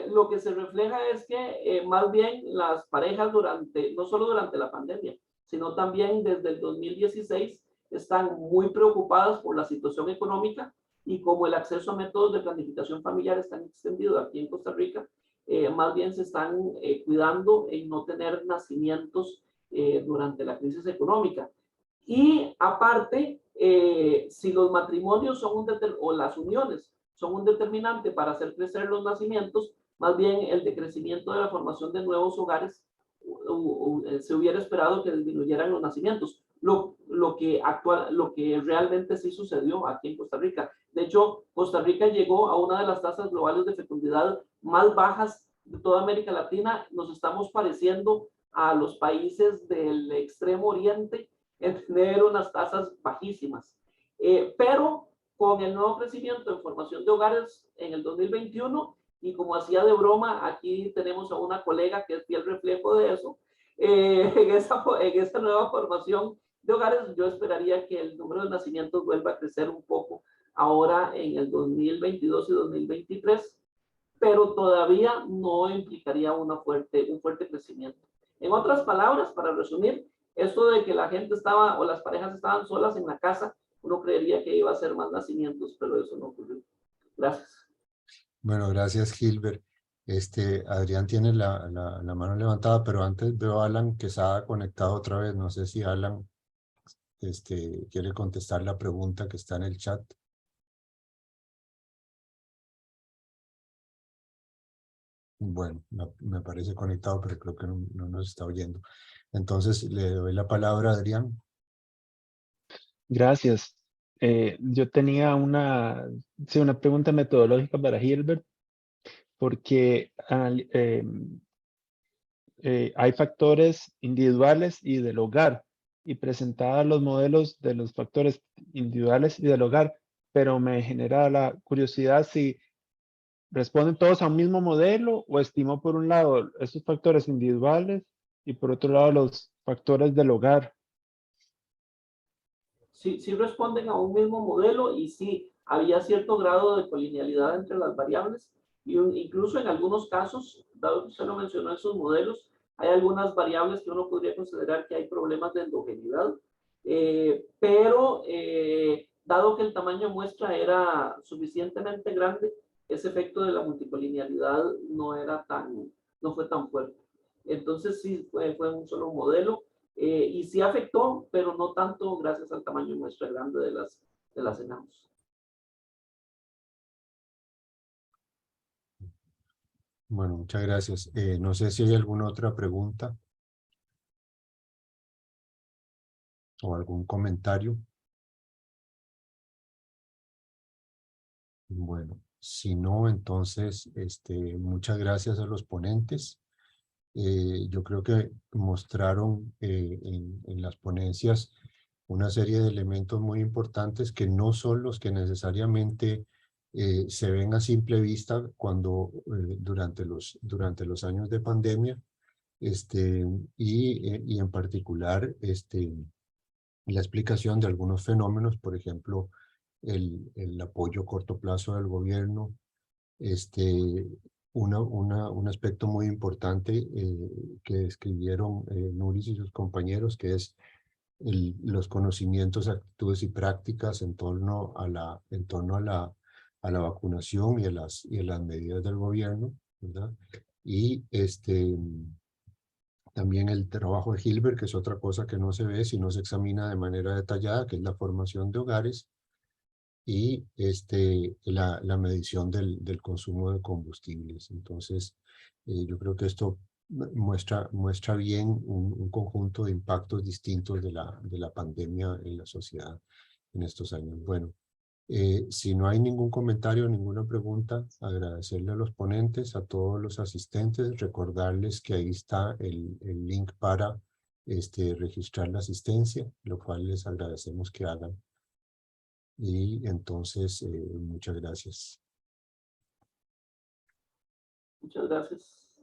lo que se refleja es que más bien las parejas no solo durante la pandemia, sino también desde el 2016 están muy preocupadas por la situación económica y como el acceso a métodos de planificación familiar está extendido aquí en Costa Rica, más bien se están cuidando en no tener nacimientos durante la crisis económica. Y aparte, si los matrimonios son o las uniones son un determinante para hacer crecer los nacimientos, más bien el decrecimiento de la formación de nuevos hogares se hubiera esperado que disminuyeran los nacimientos, lo que realmente sí sucedió aquí en Costa Rica. De hecho, Costa Rica llegó a una de las tasas globales de fecundidad más bajas de toda América Latina. Nos estamos pareciendo a los países del extremo oriente en tener unas tasas bajísimas. Pero con el nuevo crecimiento en formación de hogares en el 2021, y como hacía de broma, aquí tenemos a una colega que es fiel reflejo de eso, en esa nueva formación de hogares, yo esperaría que el número de nacimientos vuelva a crecer un poco ahora en el 2022 y 2023, pero todavía no implicaría un fuerte crecimiento. En otras palabras, para resumir, esto de que la gente estaba o las parejas estaban solas en la casa, uno creería que iba a ser más nacimientos, pero eso no ocurrió. Gracias. Bueno, gracias, Gilbert. Adrián tiene la mano levantada, pero antes veo a Alan Quesada conectado otra vez. No sé si Alan quiere contestar la pregunta que está en el chat. Bueno, me parece conectado, pero creo que no nos está oyendo. Entonces, le doy la palabra a Adrián. Gracias. Yo tenía una pregunta metodológica para Gilbert, porque hay factores individuales y del hogar, y presentaba los modelos de los factores individuales y del hogar, pero me genera la curiosidad si responden todos a un mismo modelo o estimó por un lado esos factores individuales y por otro lado los factores del hogar. Sí responden a un mismo modelo y sí había cierto grado de colinealidad entre las variables y incluso en algunos casos, dado que usted lo mencionó en sus modelos, hay algunas variables que uno podría considerar que hay problemas de endogeneidad, pero dado que el tamaño muestra era suficientemente grande, ese efecto de la multicolinealidad no fue tan fuerte. Entonces sí fue un solo modelo. Y sí afectó, pero no tanto gracias al tamaño muestra grande de las enamos. Bueno, muchas gracias. No sé si hay alguna otra pregunta o algún comentario. Bueno, si no, entonces, muchas gracias a los ponentes. Yo creo que mostraron en las ponencias una serie de elementos muy importantes que no son los que necesariamente se ven a simple vista cuando durante los años de pandemia, y en particular la explicación de algunos fenómenos, por ejemplo, el apoyo a corto plazo del gobierno, un aspecto muy importante que escribieron Nuris y sus compañeros, que es los conocimientos, actitudes y prácticas en torno a la vacunación y a las medidas del gobierno, ¿verdad? Y también el trabajo de Hilbert, que es otra cosa que no se ve si no se examina de manera detallada, que es la formación de hogares y la medición del consumo de combustibles. Entonces, yo creo que esto muestra bien un conjunto de impactos distintos de la pandemia en la sociedad en estos años. Bueno, si no hay ningún comentario, ninguna pregunta, agradecerle a los ponentes, a todos los asistentes, recordarles que ahí está el link para registrar la asistencia, lo cual les agradecemos que hagan. Y entonces, muchas gracias. Muchas gracias.